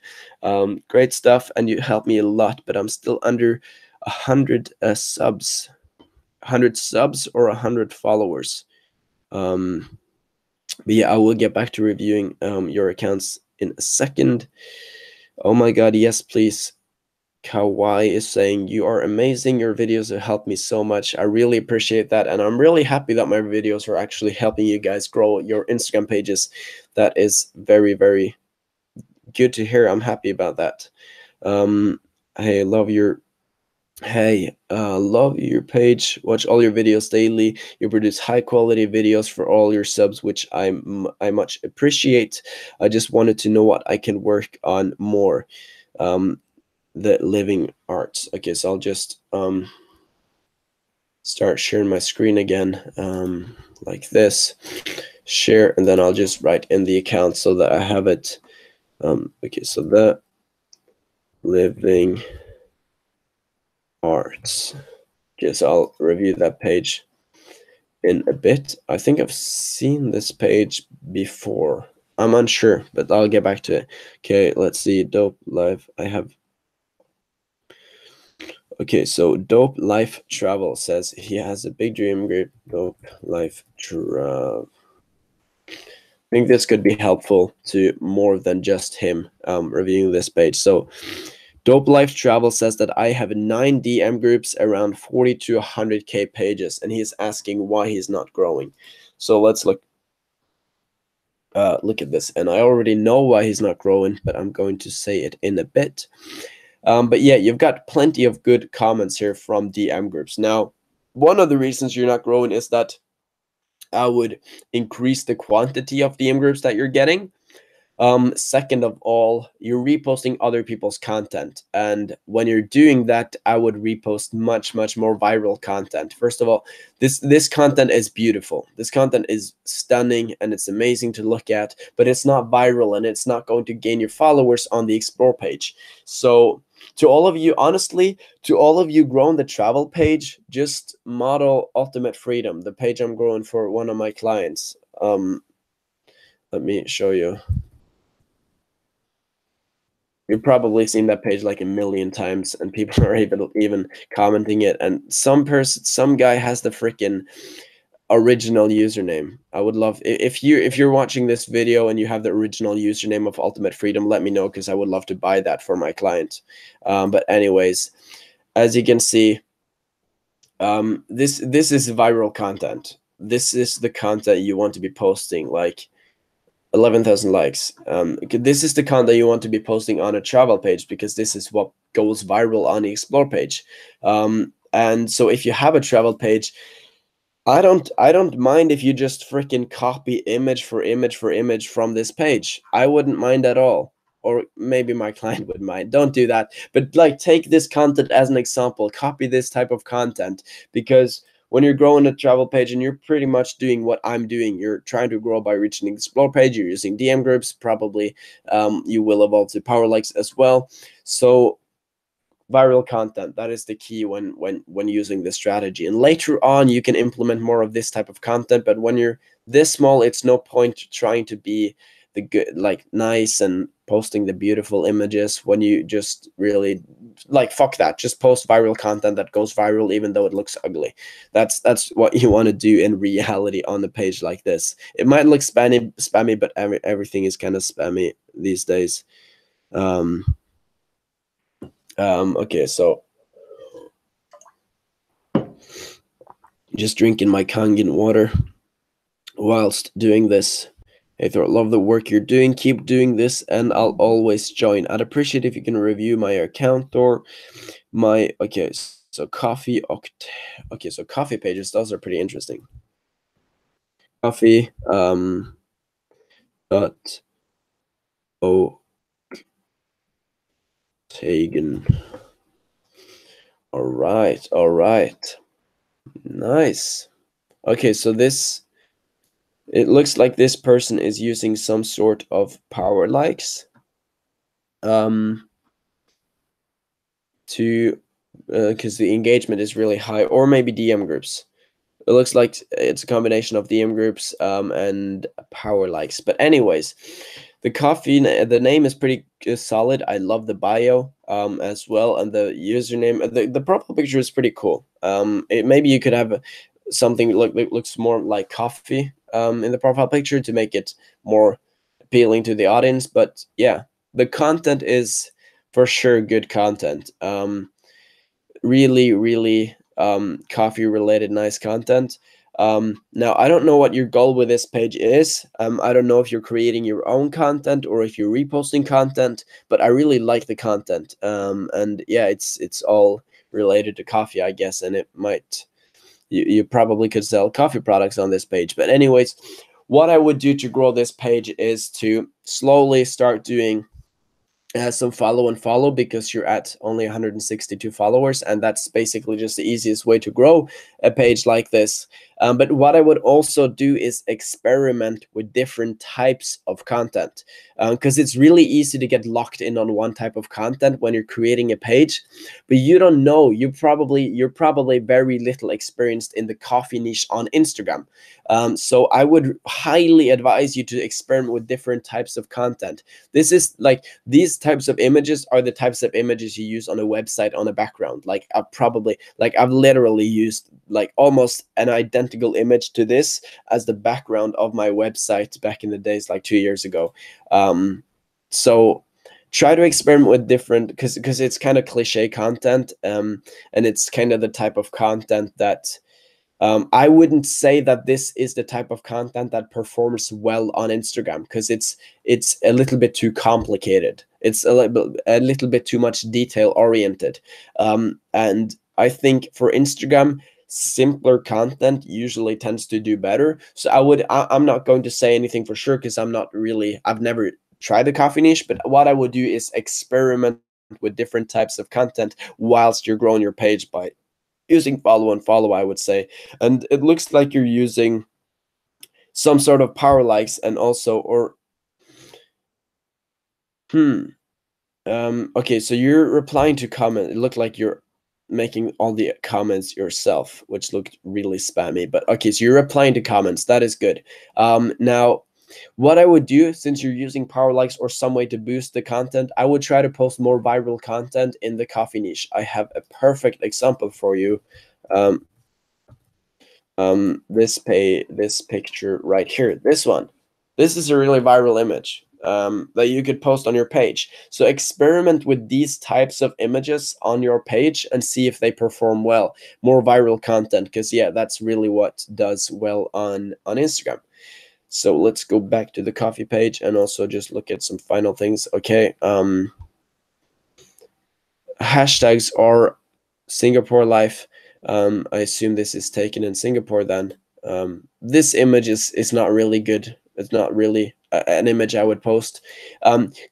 Great stuff, and you helped me a lot, but I'm still under 100 subs, 100 subs or 100 followers. But yeah, I will get back to reviewing your accounts in a second. Oh my god, yes, please. Kawai is saying, you are amazing. Your videos have helped me so much. I really appreciate that. And I'm really happy that my videos are actually helping you guys grow your Instagram pages. That is very, very good to hear. I'm happy about that. Hey, love your page. Watch all your videos daily. You produce high quality videos for all your subs, which I much appreciate. I just wanted to know what I can work on more. The living arts. Okay, so I'll just start sharing my screen again, like this, share, and then I'll just write in the account so that I have it. Okay, so the living arts. Okay, so I'll review that page in a bit. I think I've seen this page before. I'm unsure, but I'll get back to it. Okay, let's see. Dope live. I have. Okay, so Dope Life Travel says he has a big dream group. Dope Life Travel. I think this could be helpful to more than just him reviewing this page. So Dope Life Travel says that I have 9 DM groups, around 40 to 100K pages, and he's asking why he's not growing. So let's look at this. And I already know why he's not growing, but I'm going to say it in a bit. But yeah, you've got plenty of good comments here from DM groups. Now, one of the reasons you're not growing is that I would increase the quantity of DM groups that you're getting. Second of all, you're reposting other people's content. And when you're doing that, I would repost much, much more viral content. First of all, this content is beautiful. This content is stunning and it's amazing to look at, but it's not viral and it's not going to gain your followers on the explore page. So to all of you, honestly, to all of you growing the travel page, just model Ultimate Freedom, the page I'm growing for one of my clients. Let me show you. You've probably seen that page like a million times, and people are even commenting it. And some guy has the freaking original username. I would love if you're watching this video and you have the original username of Ultimate Freedom, let me know because I would love to buy that for my client. But anyways, as you can see, this is viral content. This is the content you want to be posting, like 11,000 likes. This is the content you want to be posting on a travel page because this is what goes viral on the explore page. And so if you have a travel page, I don't mind if you just freaking copy image for image for image from this page. I wouldn't mind at all. Or maybe my client would mind. Don't do that. But like take this content as an example. Copy this type of content because when you're growing a travel page and you're pretty much doing what I'm doing, you're trying to grow by reaching the explore page, you're using DM groups, probably you will evolve to power likes as well. So viral content, that is the key when using this strategy, and later on you can implement more of this type of content. But when you're this small, it's no point trying to be the good, like nice and posting the beautiful images when you just really like fuck that. Just post viral content that goes viral even though it looks ugly. That's what you want to do in reality on a page like this. It might look spammy, but everything is kind of spammy these days. Okay, so just drinking my Kangen water whilst doing this. Hey Thor, love the work you're doing. Keep doing this, and I'll always join. I'd appreciate if you can review my account or my so coffee okay, so coffee pages. Those are pretty interesting. Coffee dot Tagen. All right, all right, nice. Okay, so this. It looks like this person is using some sort of power likes to because the engagement is really high, or maybe DM groups. It looks like it's a combination of DM groups and power likes. But anyways, the name is pretty solid. I love the bio as well, and the username. The profile picture is pretty cool. Maybe you could have something looks more like coffee in the profile picture to make it more appealing to the audience. But yeah, the content is for sure good content. Really, really coffee related nice content. Now I don't know what your goal with this page is. I don't know if you're creating your own content or if you're reposting content, but I really like the content. And yeah, it's all related to coffee, I guess, and it might you probably could sell coffee products on this page. But anyways, what I would do to grow this page is to slowly start doing some follow and follow, because you're at only 162 followers, and that's basically just the easiest way to grow a page like this. But what I would also do is experiment with different types of content, because it's really easy to get locked in on one type of content when you're creating a page, but you don't know. You're probably very little experienced in the coffee niche on Instagram. So I would highly advise you to experiment with different types of content. This is like these types of images are the types of images you use on a website on a background. Like I've literally used like almost an identical image to this as the background of my website back in the days, like 2 years ago. So try to experiment with different, because it's kind of cliche content, and it's kind of the type of content that I wouldn't say that this is the type of content that performs well on Instagram, because it's a little bit too complicated. It's a little bit too much detail oriented, and I think for Instagram, simpler content usually tends to do better. So I'm not going to say anything for sure, because I've never tried the coffee niche. But what I would do is experiment with different types of content whilst you're growing your page by using follow and follow, I would say. And it looks like you're using some sort of power likes, and also okay, so you're replying to comment. It looked like you're making all the comments yourself, which looked really spammy. But okay, so you're replying to comments. That is good. Now what I would do, since you're using power likes or some way to boost the content, I would try to post more viral content in the coffee niche. I have a perfect example for you. this picture right here, this one. This is a really viral image that you could post on your page. So experiment with these types of images on your page and see if they perform well. More viral content, because yeah, that's really what does well on Instagram. So let's go back to the coffee page and also just look at some final things. Okay, hashtags are Singapore life. I assume this is taken in Singapore then. This image is not really good. It's not really an image I would post.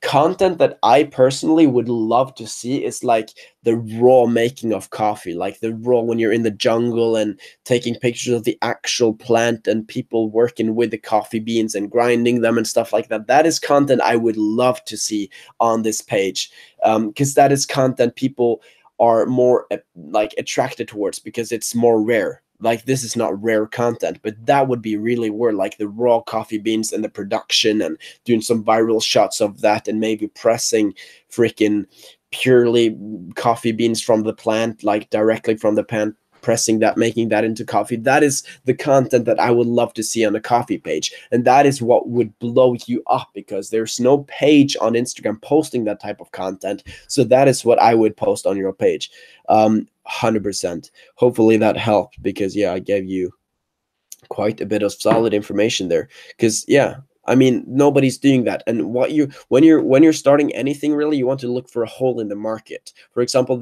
Content that I personally would love to see is like the raw making of coffee, like the raw when you're in the jungle and taking pictures of the actual plant and people working with the coffee beans and grinding them and stuff like that. That is content I would love to see on this page, because that is content people are more like attracted towards because it's more rare. Like this is not rare content, but that would be really weird, like the raw coffee beans and the production and doing some viral shots of that and maybe pressing freaking purely coffee beans from the plant, like directly from the plant, pressing that, making that into coffee. That is the content that I would love to see on a coffee page. And that is what would blow you up because there's no page on Instagram posting that type of content. So that is what I would post on your page. 100%. Hopefully that helped because yeah, I gave you quite a bit of solid information there, because yeah, I mean nobody's doing that. And what you when you're starting anything, really you want to look for a hole in the market. For example,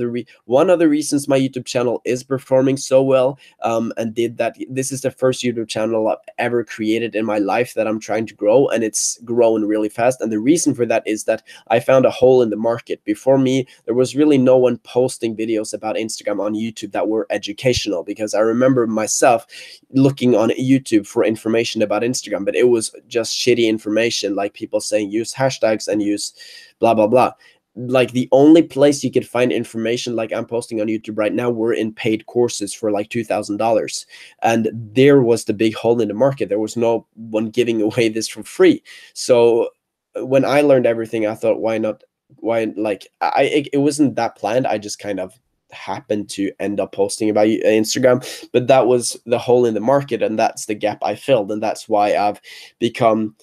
one of the reasons my YouTube channel is performing so well, and did that, this is the first YouTube channel I've ever created in my life that I'm trying to grow, and it's growing really fast. And the reason for that is that I found a hole in the market. Before me, there was really no one posting videos about Instagram on YouTube that were educational, because I remember myself looking on YouTube for information about Instagram, but it was just shitty information, like people saying use hashtags and use blah blah blah. Like the only place you could find information like I'm posting on YouTube right now were in paid courses for like $2,000, and there was the big hole in the market. There was no one giving away this for free. So when I learned everything, I thought, why not? Why, like, it wasn't that planned. I just kind of happened to end up posting about Instagram, but that was the hole in the market, and that's the gap I filled, and that's why I've become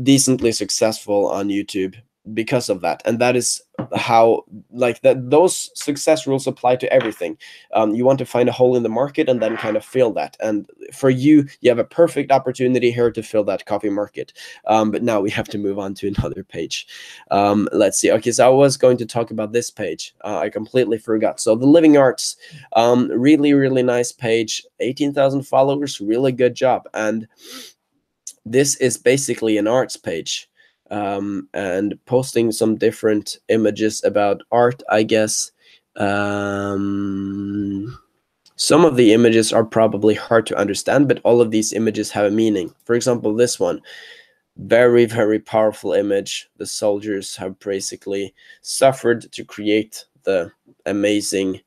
decently successful on YouTube because of that. And that is how, like, that those success rules apply to everything. You want to find a hole in the market and then kind of fill that, and for you have a perfect opportunity here to fill that coffee market. But now we have to move on to another page. Let's see. Okay, so I was going to talk about this page. I completely forgot. So the Living Arts, really nice page, 18,000 followers, really good job. And this is basically an arts page, and posting some different images about art, I guess. Some of the images are probably hard to understand, but all of these images have a meaning. For example, this one, very powerful image. The soldiers have basically suffered to create the amazing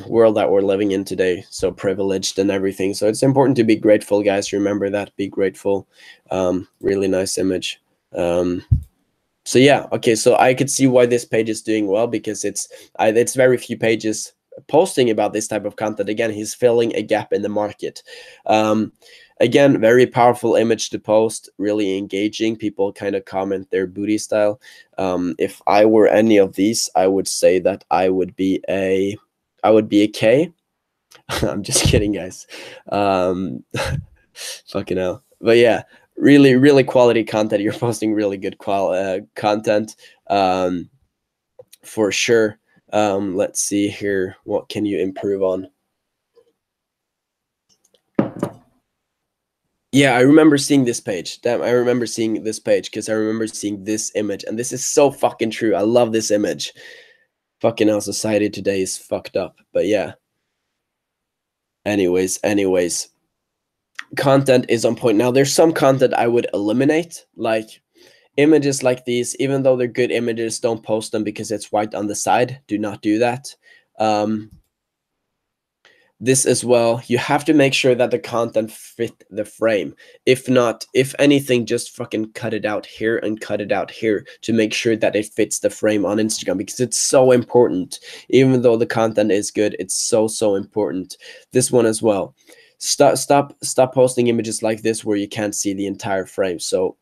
world that we're living in today, so privileged and everything. So it's important to be grateful, guys. Remember that, be grateful. Really nice image. So yeah, okay, so I could see why this page is doing well, because it's very few pages posting about this type of content. Again, he's filling a gap in the market. Again, very powerful image to post, really engaging. People kind of comment their booty style. If I were any of these, I would say that I would be a K. I'm just kidding, guys. Fucking hell. But yeah, really quality content. You're posting really good content, for sure. Let's see here. What can you improve on? Yeah, I remember seeing this page. Damn, I remember seeing this page because I remember seeing this image, and this is so fucking true. I love this image. Fucking hell, society today is fucked up. But yeah. Anyways, content is on point. Now, there's some content I would eliminate, like images like these. Even though they're good images, don't post them because it's white on the side. Do not do that. this as well, you have to make sure that the content fit the frame. If not, if anything, just fucking cut it out here and cut it out here to make sure that it fits the frame on Instagram, because it's so important. Even though the content is good, it's so important. This one as well. Stop posting images like this where you can't see the entire frame. So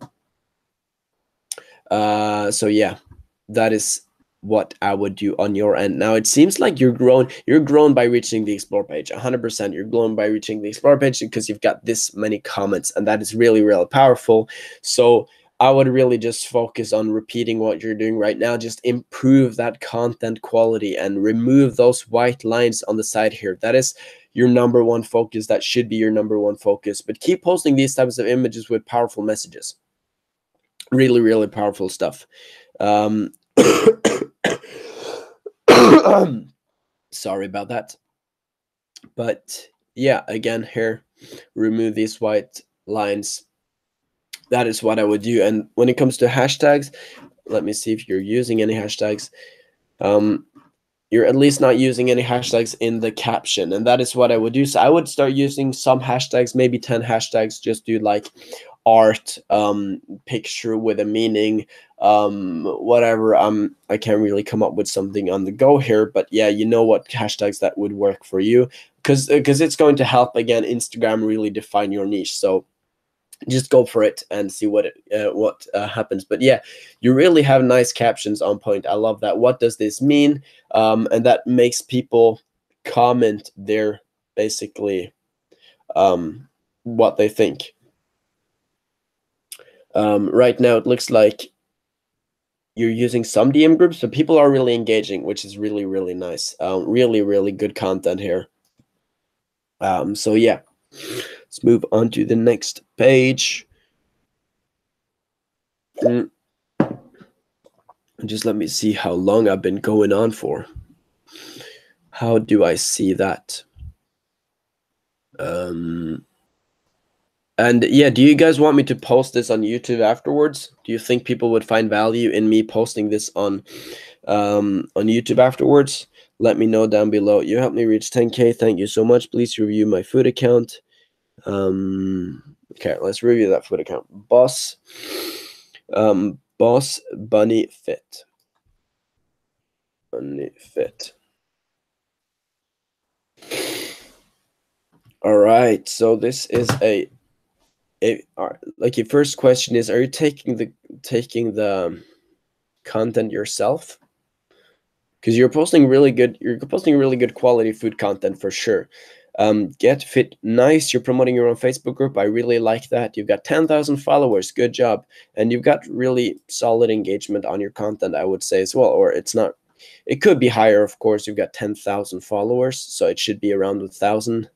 yeah, that is what I would do on your end. Now it seems like you're grown by reaching the explore page. 100% you're grown by reaching the explore page because you've got this many comments, and that is really powerful. So I would really just focus on repeating what you're doing right now. Just improve that content quality and remove those white lines on the side here. That is your number one focus. That should be your number one focus. But keep posting these types of images with powerful messages. Really powerful stuff. Sorry about that. But yeah, again, here, remove these white lines. That is what I would do. And when it comes to hashtags, let me see if you're using any hashtags. You're at least not using any hashtags in the caption, and that is what I would do. So I would start using some hashtags, maybe 10 hashtags. Just do like art, picture with a meaning, whatever. I can't really come up with something on the go here, but yeah, you know what hashtags that would work for you, because it's going to help, again, Instagram really define your niche. So just go for it and see what happens. But yeah, you really have nice captions on point. I love that. What does this mean? And that makes people comment their, basically, what they think. Right now it looks like you're using some DM groups, but people are really engaging, which is really nice. Really good content here. So yeah, let's move on to the next page. Just let me see how long I've been going on for. How do I see that? And yeah, do you guys want me to post this on YouTube afterwards? Do you think people would find value in me posting this on YouTube afterwards? Let me know down below. You helped me reach 10K. Thank you so much. Please review my food account. Okay, let's review that food account. Boss Bunny Fit. Bunny Fit. All right, so this is like, your first question is, are you taking the content yourself? Because you're posting really good quality food content for sure. Get Fit, nice. You're promoting your own Facebook group. I really like that. You've got 10,000 followers. Good job. And you've got really solid engagement on your content, I would say, as well. Or it's not, it could be higher, of course. You've got 10,000 followers, so it should be around 1,000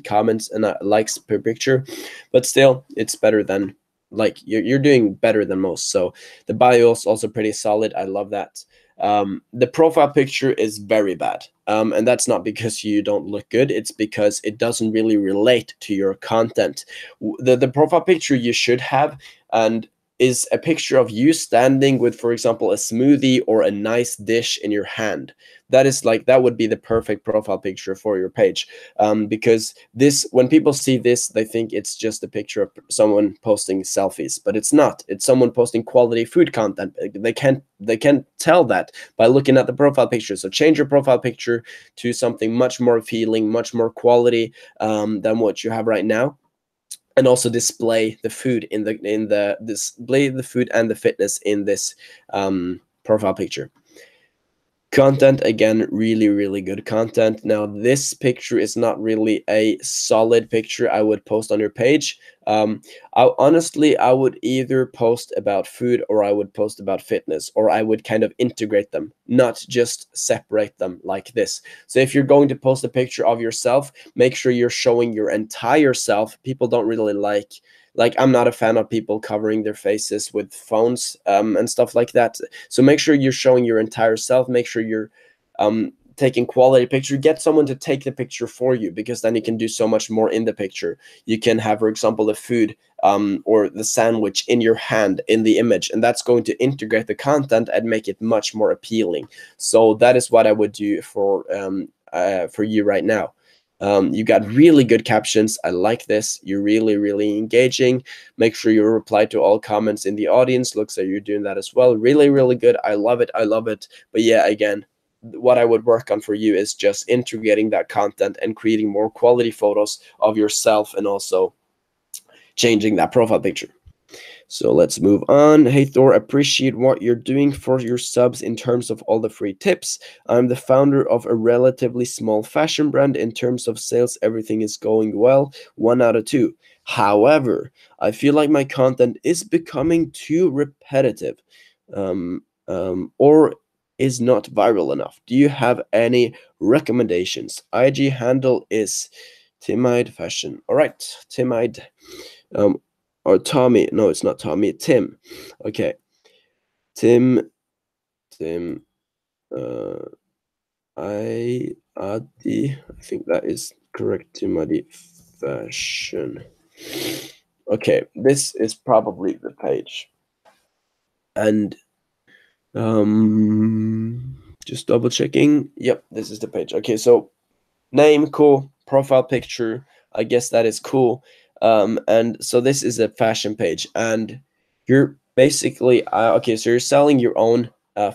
comments and likes per picture. But still, it's better than, like, you're doing better than most. So the bio is also pretty solid. I love that. The profile picture is very bad, and that's not because you don't look good. It's because it doesn't really relate to your content. The profile picture you should have and is a picture of you standing with, for example, a smoothie or a nice dish in your hand. That would be the perfect profile picture for your page, because this, when people see this, they think it's just a picture of someone posting selfies, but it's not. It's someone posting quality food content. They can't tell that by looking at the profile picture. So change your profile picture to something much more appealing, much more quality, than what you have right now. And also display the food display the food and the fitness in this profile picture. Content, again, really good content. Now, this picture is not really a solid picture I would post on your page. Honestly, I would either post about food or I would post about fitness, or I would kind of integrate them, not just separate them like this. So if you're going to post a picture of yourself, make sure you're showing your entire self. People don't really like, I'm not a fan of people covering their faces with phones and stuff like that. So make sure you're showing your entire self. Make sure you're taking quality picture. Get someone to take the picture for you, because then you can do so much more in the picture. You can have, for example, the food or the sandwich in your hand in the image, and that's going to integrate the content and make it much more appealing. So that is what I would do for you right now. You got really good captions. I like this. You're really, really engaging. Make sure you reply to all comments in the audience. Looks like you're doing that as well. Really, really good. I love it. I love it. But yeah, again, what I would work on for you is just integrating that content and creating more quality photos of yourself, and also changing that profile picture. So let's move on. Hey Thor, appreciate what you're doing for your subs in terms of all the free tips. I'm the founder of a relatively small fashion brand. In terms of sales, everything is going well. 1 out of 2. However, I feel like my content is becoming too repetitive, or is not viral enough. Do you have any recommendations? IG handle is Timide Fashion. All right, Timide. Or Tommy. No, it's not Tommy. Tim. Okay. Tim. Uh, Adi. I think that is correct. Tim Adi Fashion. Okay, this is probably the page. And just double checking. Yep, this is the page. Okay, so name, cool. Profile picture, I guess that is cool. And so this is a fashion page, and you're basically okay, so you're selling your own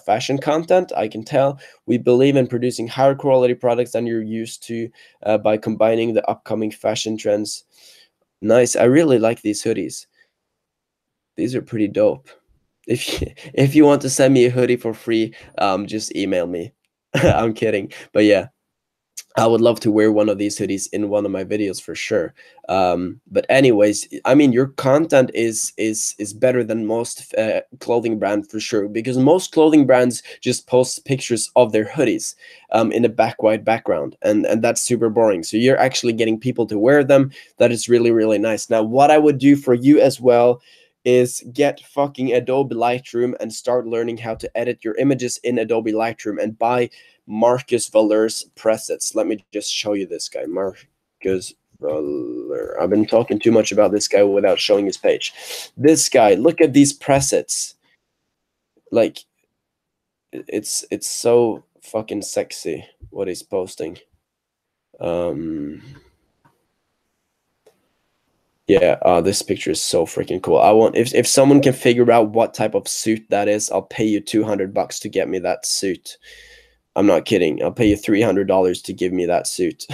fashion content. I can tell. We believe in producing higher quality products than you're used to, by combining the upcoming fashion trends. Nice. I really like these hoodies. These are pretty dope. If you want to send me a hoodie for free, just email me. I'm kidding, but yeah, I would love to wear one of these hoodies in one of my videos for sure. But anyways, I mean, your content is better than most clothing brand for sure, because most clothing brands just post pictures of their hoodies in a white background, and that's super boring. So you're actually getting people to wear them. That is really, really nice. Now, what I would do for you as well is get fucking Adobe Lightroom and start learning how to edit your images in Adobe Lightroom, and buy Marcus Valler's presets. Let me just show you this guy, Marcus Valler. I've been talking too much about this guy without showing his page. This guy, look at these presets. Like, it's so fucking sexy what he's posting. Yeah, this picture is so freaking cool. I want, if someone can figure out what type of suit that is, I'll pay you $200 to get me that suit. I'm not kidding. I'll pay you $300 to give me that suit.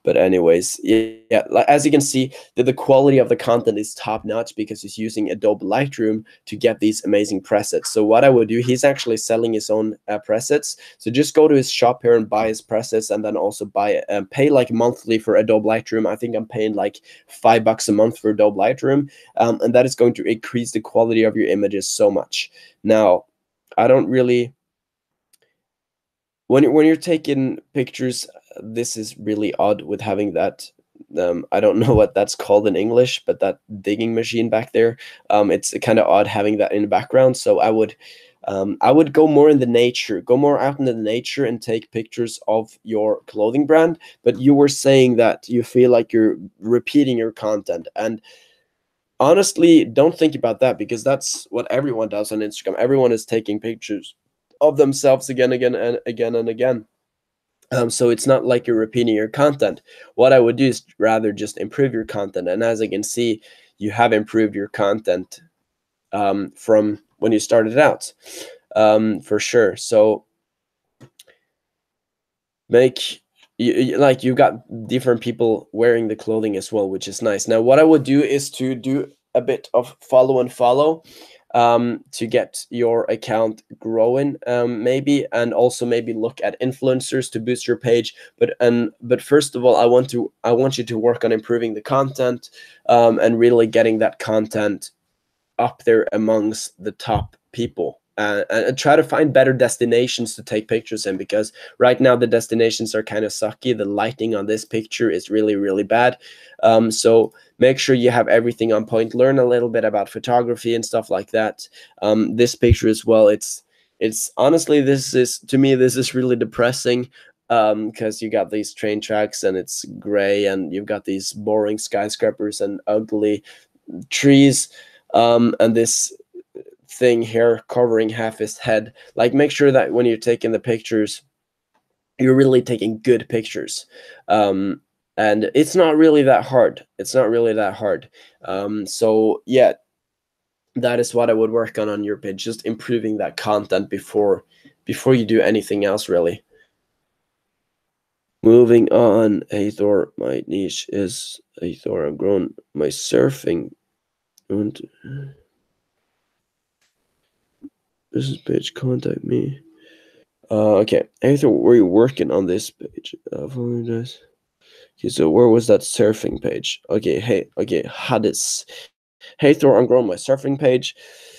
But anyways, yeah, like, as you can see, the quality of the content is top notch because he's using Adobe Lightroom to get these amazing presets. So what I would do, he's actually selling his own presets. So just go to his shop here and buy his presets, and then also buy pay like monthly for Adobe Lightroom. I think I'm paying like $5 a month for Adobe Lightroom, and that is going to increase the quality of your images so much. Now, I don't really, when you're taking pictures, this is really odd with having that, I don't know what that's called in English, but that digging machine back there, it's kind of odd having that in the background. So I would go more in the nature, go more out in the nature and take pictures of your clothing brand. But you were saying that you feel like you're repeating your content, and honestly, don't think about that, because that's what everyone does on Instagram. Everyone is taking pictures of themselves again, again, and again and again. So it's not like you're repeating your content. What I would do is rather just improve your content. And as I can see, you have improved your content from when you started out, for sure. So make like, you got different people wearing the clothing as well, which is nice. Now, what I would do is to do a bit of follow and follow, to get your account growing, maybe, and also maybe look at influencers to boost your page. But first of all, I want you to work on improving the content, and really getting that content up there amongst the top people, and try to find better destinations to take pictures in, because right now the destinations are kind of sucky. The lighting on this picture is really, really bad. So make sure you have everything on point. Learn a little bit about photography and stuff like that. This picture as well, it's honestly, this is, to me, this is really depressing, because you got these train tracks and it's gray, and you've got these boring skyscrapers and ugly trees, and this thing here covering half his head. Like, make sure that when you're taking the pictures, you're really taking good pictures. And it's not really that hard. It's not really that hard. So yeah, that is what I would work on your page, just improving that content before you do anything else, really. Moving on, Hathor, my niche is Hathor. I've grown my surfing. Business page, contact me. Okay, Hathor, were you working on this page? Apologize. Okay, so where was that surfing page? Okay, hey, okay, Hadis. Hathor, I'm growing my surfing page.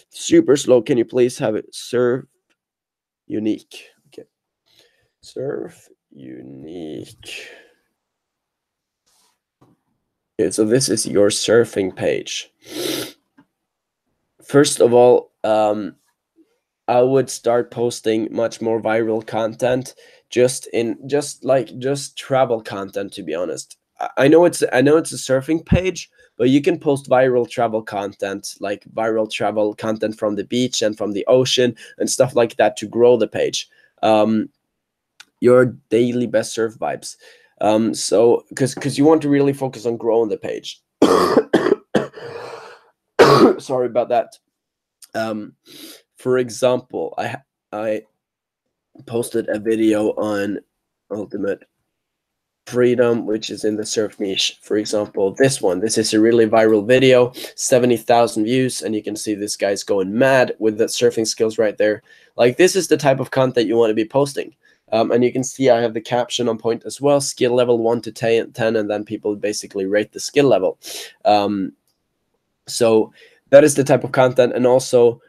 Super slow. Can you please have it serve unique? Okay, serve unique. Okay, so this is your surfing page. First of all, I would start posting much more viral content, just travel content, to be honest. I know it's a surfing page, but you can post viral travel content, like viral travel content from the beach and from the ocean and stuff like that to grow the page. Your daily best surf vibes. So because you want to really focus on growing the page. Sorry about that. Um, for example, I posted a video on ultimate freedom, which is in the surf niche. For example, this is a really viral video, 70,000 views, and you can see this guy's going mad with the surfing skills right there. Like, this is the type of content you want to be posting. And you can see I have the caption on point as well, skill level 1 to 10, and then people basically rate the skill level. So that is the type of content. And also,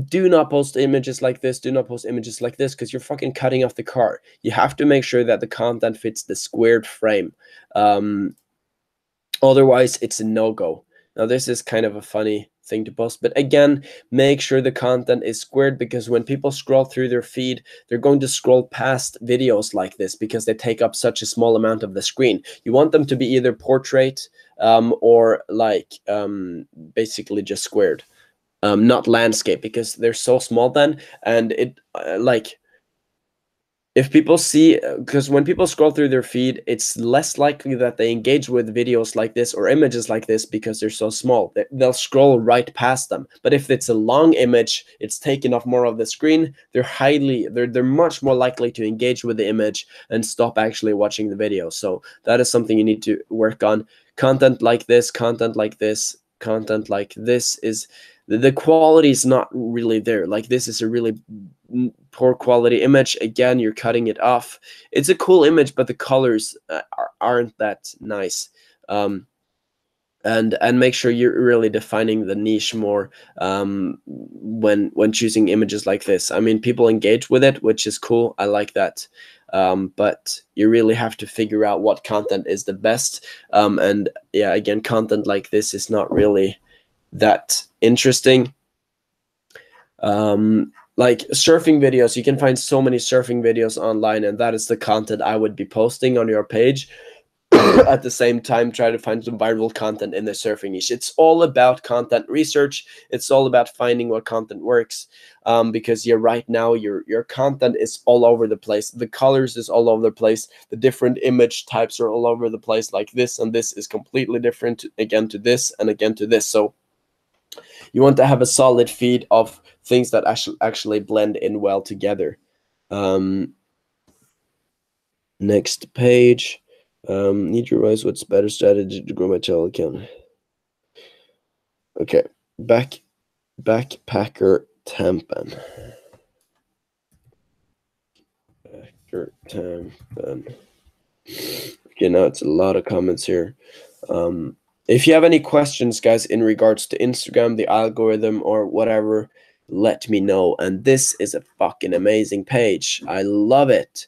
do not post images like this. Do not post images like this, because you're fucking cutting off the car. You have to make sure that the content fits the squared frame. Otherwise, it's a no-go. Now, this is kind of a funny thing to post, but again, make sure the content is squared, because when people scroll through their feed, they're going to scroll past videos like this because they take up such a small amount of the screen. You want them to be either portrait or like basically just squared, not landscape, because they're so small then, and it like if people see, because when people scroll through their feed, it's less likely that they engage with videos like this or images like this because they're so small. They'll scroll right past them. But if it's a long image, it's taking off more of the screen, they're much more likely to engage with the image and stop actually watching the video. So that is something you need to work on. Content like this, content like this, content like this is the quality is not really there. Like, this is a really poor quality image. Again, you're cutting it off. It's a cool image, but the colors aren't that nice. And make sure you're really defining the niche more when choosing images like this. I mean, people engage with it, which is cool. I like that. But you really have to figure out what content is the best. And yeah, again, content like this is not really that interesting. Like surfing videos, you can find so many surfing videos online, and that is the content I would be posting on your page. At the same time, try to find some viral content in the surfing niche. It's all about content research. It's all about finding what content works. Because right now your content is all over the place. The colors is all over the place. The different image types are all over the place. Like this and this is completely different again to this and again to this. So you want to have a solid feed of things that actually blend in well together. Next page. Need your advice. What's better strategy to grow my channel account? Okay, backpacker Tampan. Backpacker Tampan. Okay, now it's a lot of comments here. If you have any questions, guys, in regards to Instagram, the algorithm, or whatever, let me know. And this is a fucking amazing page. I love it.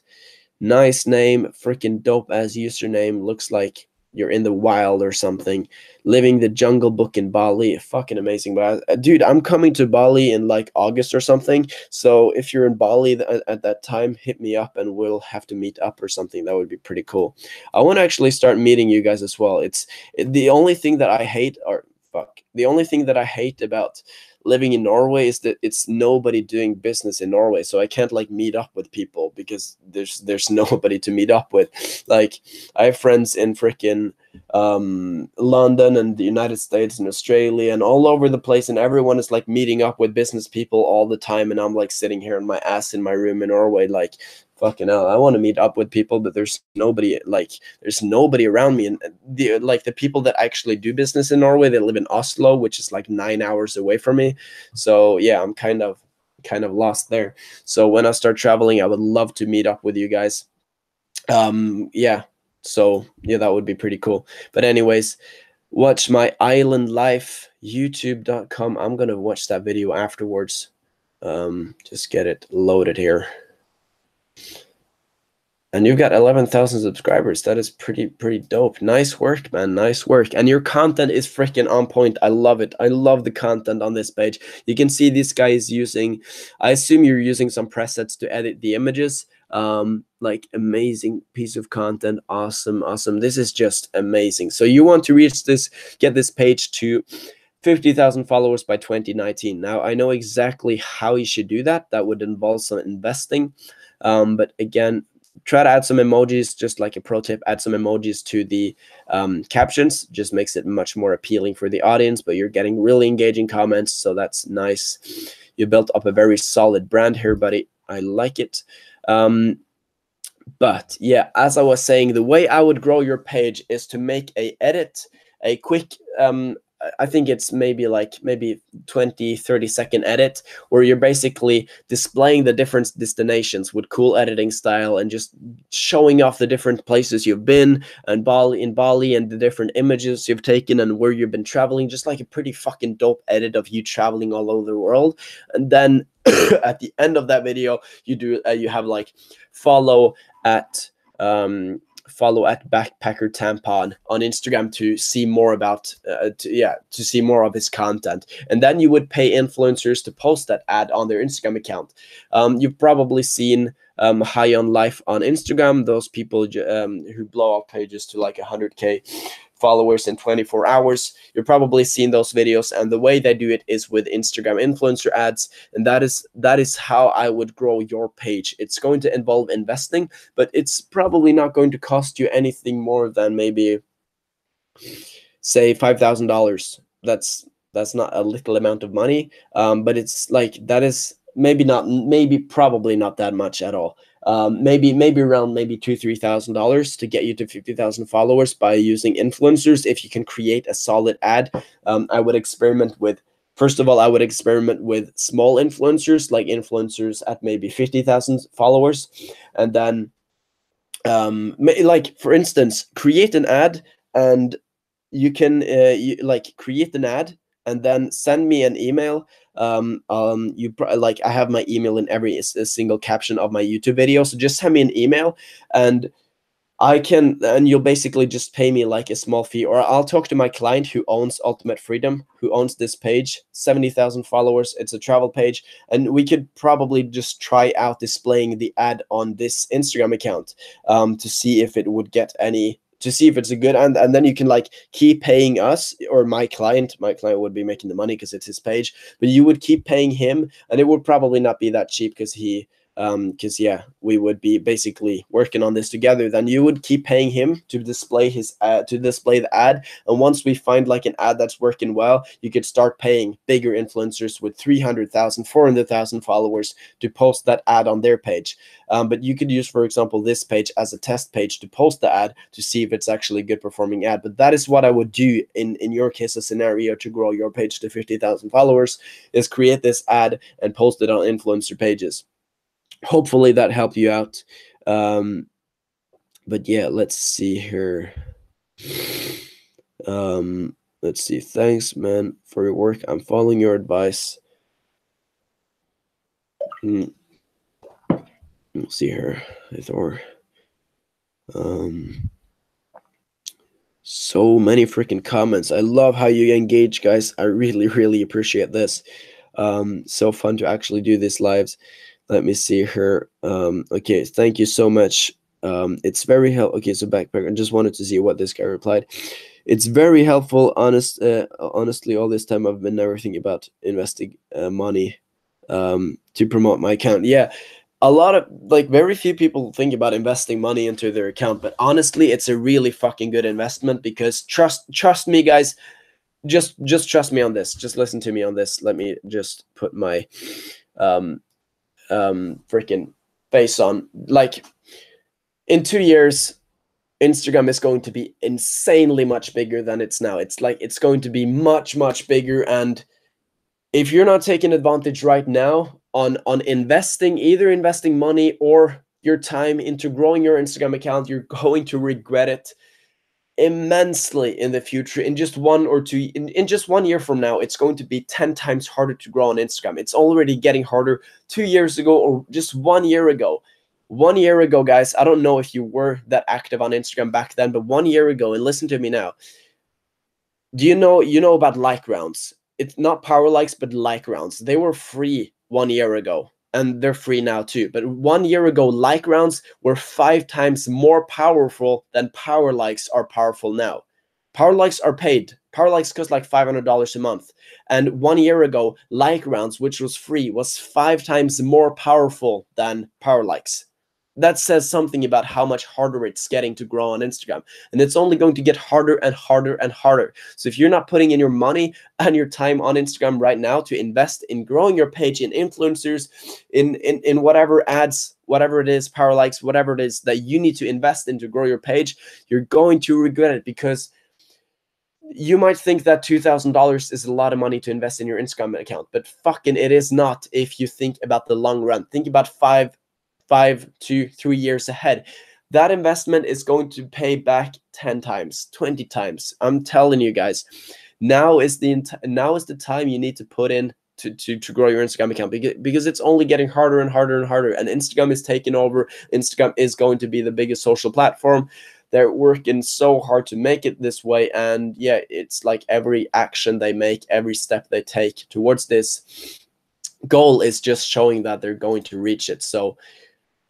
Nice name, freaking dope ass username. Looks like you're in the wild or something. Living the Jungle Book in Bali. Fucking amazing. But dude, I'm coming to Bali in like August or something. So if you're in Bali at that time, hit me up and we'll have to meet up or something. That would be pretty cool. I want to actually start meeting you guys as well. It's the only thing that I hate are fuck. The only thing that I hate about living in Norway is that it's nobody doing business in Norway, so I can't like meet up with people because there's nobody to meet up with. Like I have friends in freaking London and the United States and Australia and all over the place, and everyone is like meeting up with business people all the time, and I'm like sitting here on my ass in my room in Norway, like fucking hell, I want to meet up with people, but there's nobody around me. And the people that actually do business in Norway, they live in Oslo, which is like 9 hours away from me. So yeah, I'm kind of lost there. So when I start traveling, I would love to meet up with you guys. Yeah, so yeah, that would be pretty cool. But anyways, watch my island life, youtube.com. I'm gonna watch that video afterwards. Just get it loaded here. And you've got 11,000 subscribers. That is pretty dope. Nice work, man. Nice work. And your content is freaking on point. I love it. I love the content on this page. You can see this guy is using, I assume you're using some presets to edit the images. Like amazing piece of content. Awesome. This is just amazing. So you want to reach this, get this page to 50,000 followers by 2019. Now I know exactly how you should do that. That would involve some investing. But again, try to add some emojis, just like a pro tip. Add some emojis to the captions, just makes it much more appealing for the audience. But you're getting really engaging comments, so that's nice. You built up a very solid brand here, buddy. I like it. But yeah, as I was saying, the way I would grow your page is to make a quick I think it's maybe 20-30 second edit where you're basically displaying the different destinations with cool editing style and just showing off the different places you've been and Bali and the different images you've taken and where you've been traveling, just like a pretty fucking dope edit of you traveling all over the world. And then at the end of that video, you have like follow at Backpacker Tampon on Instagram to see more about to see more of his content. And then you would pay influencers to post that ad on their Instagram account. You've probably seen High on Life on Instagram, those people who blow up pages to like 100K followers in 24 hours. You're probably seeing those videos, and the way they do it is with Instagram influencer ads, and that is how I would grow your page. It's going to involve investing, but it's probably not going to cost you anything more than maybe say $5,000. That's not a little amount of money, but it's like that is probably not that much at all. Maybe around $2,000-3,000 to get you to 50,000 followers by using influencers. If you can create a solid ad, I would experiment with. First of all, I would experiment with small influencers, like influencers at maybe 50,000 followers, and then, like for instance, create an ad, and you can create an ad and then send me an email. Like I have my email in every single caption of my YouTube video, so just send me an email and you'll basically just pay me like a small fee, or I'll talk to my client who owns Ultimate Freedom, who owns this page, 70,000 followers. It's a travel page, and we could probably just try out displaying the ad on this Instagram account to see if it would get any, to see if it's a good, and then you can like keep paying us, or my client would be making the money because it's his page, but you would keep paying him, and it would probably not be that cheap because we would be basically working on this together. Then you would keep paying him to display the ad, and once we find like an ad that's working well, you could start paying bigger influencers with 300,000 400,000 followers to post that ad on their page. But you could use, for example, this page as a test page to post the ad to see if it's actually a good performing ad. But that is what I would do in your case, a scenario to grow your page to 50,000 followers, is create this ad and post it on influencer pages. Hopefully that helped you out. But yeah, let's see here. Let's see. Thanks, man, for your work. I'm following your advice. Let's see here. So many freaking comments. I love how you engage, guys. I really appreciate this. So fun to actually do these lives. Let me see here. Okay, thank you so much, It's very helpful. Okay, so backpack. I just wanted to see what this guy replied. It's very helpful. Honestly, all this time I've been never thinking about investing money to promote my account. Yeah, a lot of like very few people think about investing money into their account, but honestly, it's a really fucking good investment because trust me, guys. Just trust me on this. Just listen to me on this. Let me just put my freaking face on. Like in 2 years, Instagram is going to be insanely much bigger than it's now. It's like it's going to be much bigger, and if you're not taking advantage right now on investing, either investing money or your time into growing your Instagram account, you're going to regret it immensely in the future. In just 1 or 2 in just 1 year from now, it's going to be 10 times harder to grow on Instagram. It's already getting harder 2 years ago or just 1 year ago. 1 year ago, guys, I don't know if you were that active on Instagram back then, but 1 year ago, and listen to me now, do you know about like rounds? It's not power likes, but like rounds. They were free 1 year ago, and they're free now too. But 1 year ago, like rounds were 5 times more powerful than power likes are powerful now. Power likes are paid. Power likes cost like $500 a month. And 1 year ago, like rounds, which was free, was 5 times more powerful than power likes. That says something about how much harder it's getting to grow on Instagram. And it's only going to get harder and harder and harder. So if you're not putting in your money and your time on Instagram right now to invest in growing your page, in influencers, in whatever ads, whatever it is, power likes, whatever it is that you need to invest in to grow your page, you're going to regret it, because you might think that $2,000 is a lot of money to invest in your Instagram account, but fucking it is not if you think about the long run. Think about 5 to 3 years ahead. That investment is going to pay back 10 times, 20 times. I'm telling you guys, now is the time you need to put in to grow your Instagram account, because it's only getting harder and harder and harder, and Instagram is taking over. Instagram is going to be the biggest social platform. They're working so hard to make it this way, and yeah, it's like every action they make, every step they take towards this goal is just showing that they're going to reach it. So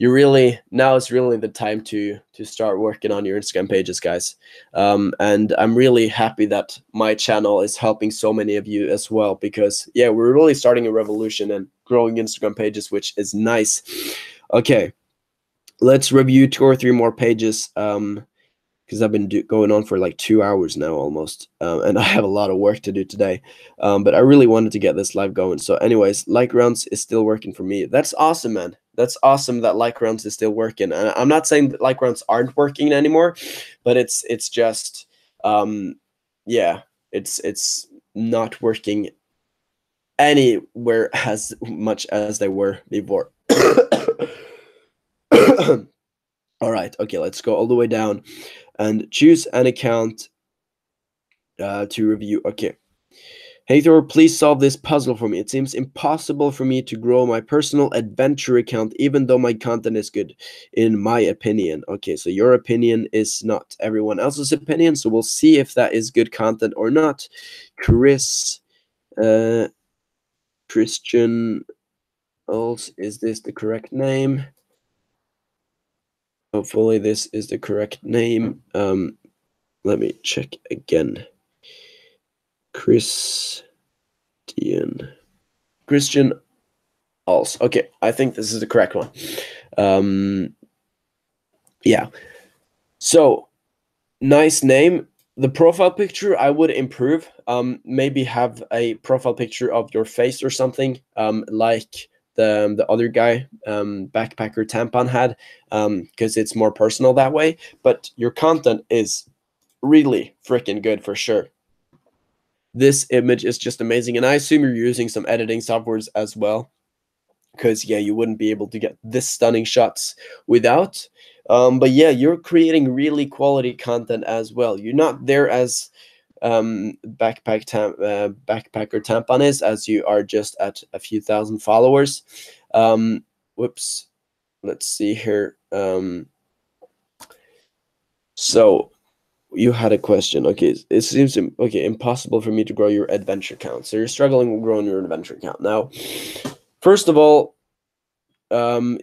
now is really the time to start working on your Instagram pages, guys. And I'm really happy that my channel is helping so many of you as well, because yeah, we're really starting a revolution and growing Instagram pages, which is nice. Okay, let's review 2 or 3 more pages, because I've been going on for like 2 hours now almost, and I have a lot of work to do today, but I really wanted to get this live going. So anyways, like rounds is still working for me. That's awesome, man. That's awesome that like rounds is still working. And I'm not saying that like rounds aren't working anymore, but it's just yeah, it's not working anywhere as much as they were before. All right, okay, let's go all the way down and choose an account to review. Okay. Hey Thor, please solve this puzzle for me. It seems impossible for me to grow my personal adventure account, even though my content is good, in my opinion. Okay, so your opinion is not everyone else's opinion, so we'll see if that is good content or not. Christian Ols, is this the correct name? Hopefully this is the correct name. Let me check again. Christian Alls. Okay, I think this is the correct one. Yeah. So nice name. The profile picture I would improve. Maybe have a profile picture of your face or something. Like the other guy, Backpacker Tampon had, because it's more personal that way. But your content is really freaking good for sure. This image is just amazing, and I assume you're using some editing softwares as well, because yeah, you wouldn't be able to get this stunning shots without. But yeah, you're creating really quality content as well. You're not there as Backpacker Tampon is, as you are just at a few thousand followers. Whoops, let's see here. So you had a question. Okay, it seems impossible for me to grow your adventure count. So you're struggling with growing your adventure count. Now, first of all,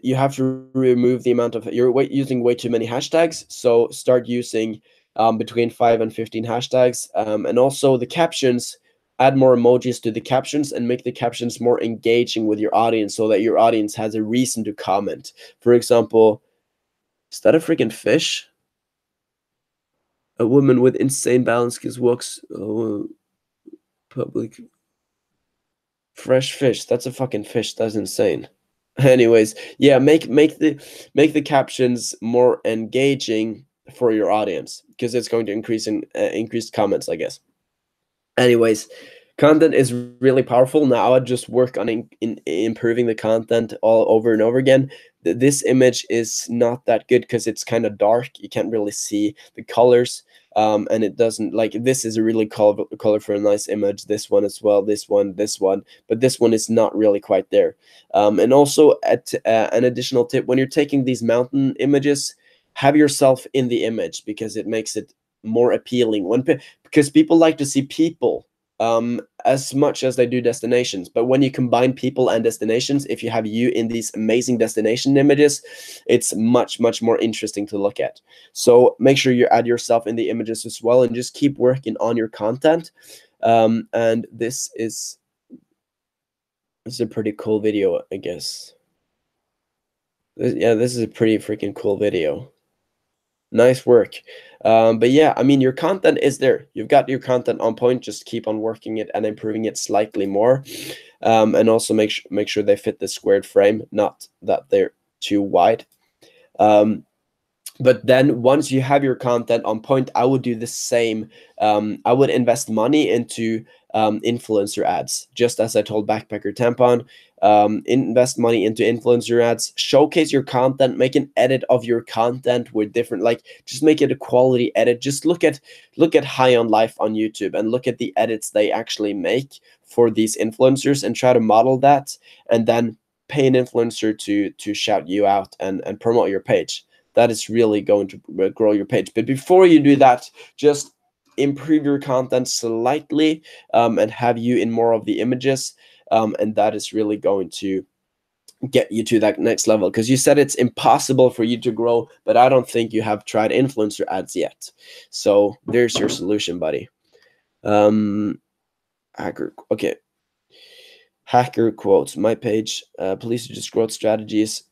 you have to remove the amount of you're using way too many hashtags. So start using between 5 and 15 hashtags, and also the captions. Add more emojis to the captions and make the captions more engaging with your audience, so that your audience has a reason to comment. For example, is that a freaking fish? A woman with insane balance skills walks public. Fresh fish. That's a fucking fish. That's insane. Anyways, yeah, make the captions more engaging for your audience, because it's going to increase comments, I guess. Anyways, content is really powerful. Now I just work on improving the content all over and over again. This image is not that good because it's kind of dark. You can't really see the colors. And it doesn't, like, this is a really colorful, nice image. This one as well. This one, but this one is not really quite there. And also, an additional tip: when you're taking these mountain images, have yourself in the image, because it makes it more appealing. Because people like to see people as much as they do destinations. But when you combine people and destinations, if you have you in these amazing destination images, it's much, much more interesting to look at. So make sure you add yourself in the images as well, and just keep working on your content. And this is a pretty cool video, I guess. Yeah, this is a pretty freaking cool video. Nice work. But yeah, I mean, your content is there. You've got your content on point. Just keep on working it and improving it slightly more. And also make sure they fit the squared frame, not that they're too wide. But then once you have your content on point, I would do the same. I would invest money into influencer ads, just as I told Backpacker Tampon. Invest money into influencer ads, showcase your content, make an edit of your content with different, like, just make it a quality edit. Just look at High on Life on YouTube and look at the edits they actually make for these influencers, and try to model that, and then pay an influencer to shout you out and promote your page. That is really going to grow your page. But before you do that, just improve your content slightly, and have you in more of the images, and that is really going to get you to that next level. Because you said it's impossible for you to grow, but I don't think you have tried influencer ads yet. So there's your solution, buddy. Okay. Hacker quotes. My page, please just growth strategies,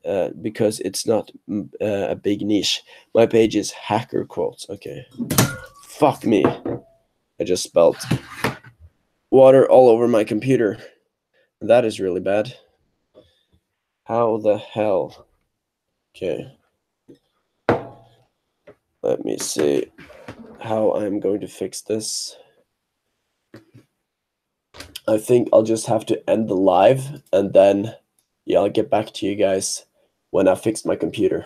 because it's not a big niche. My page is hacker quotes. Okay. Fuck me. I just spelled water all over my computer. That is really bad. How the hell? Okay. Let me see how I'm going to fix this. I think I'll just have to end the live, and then, yeah, I'll get back to you guys when I fix my computer.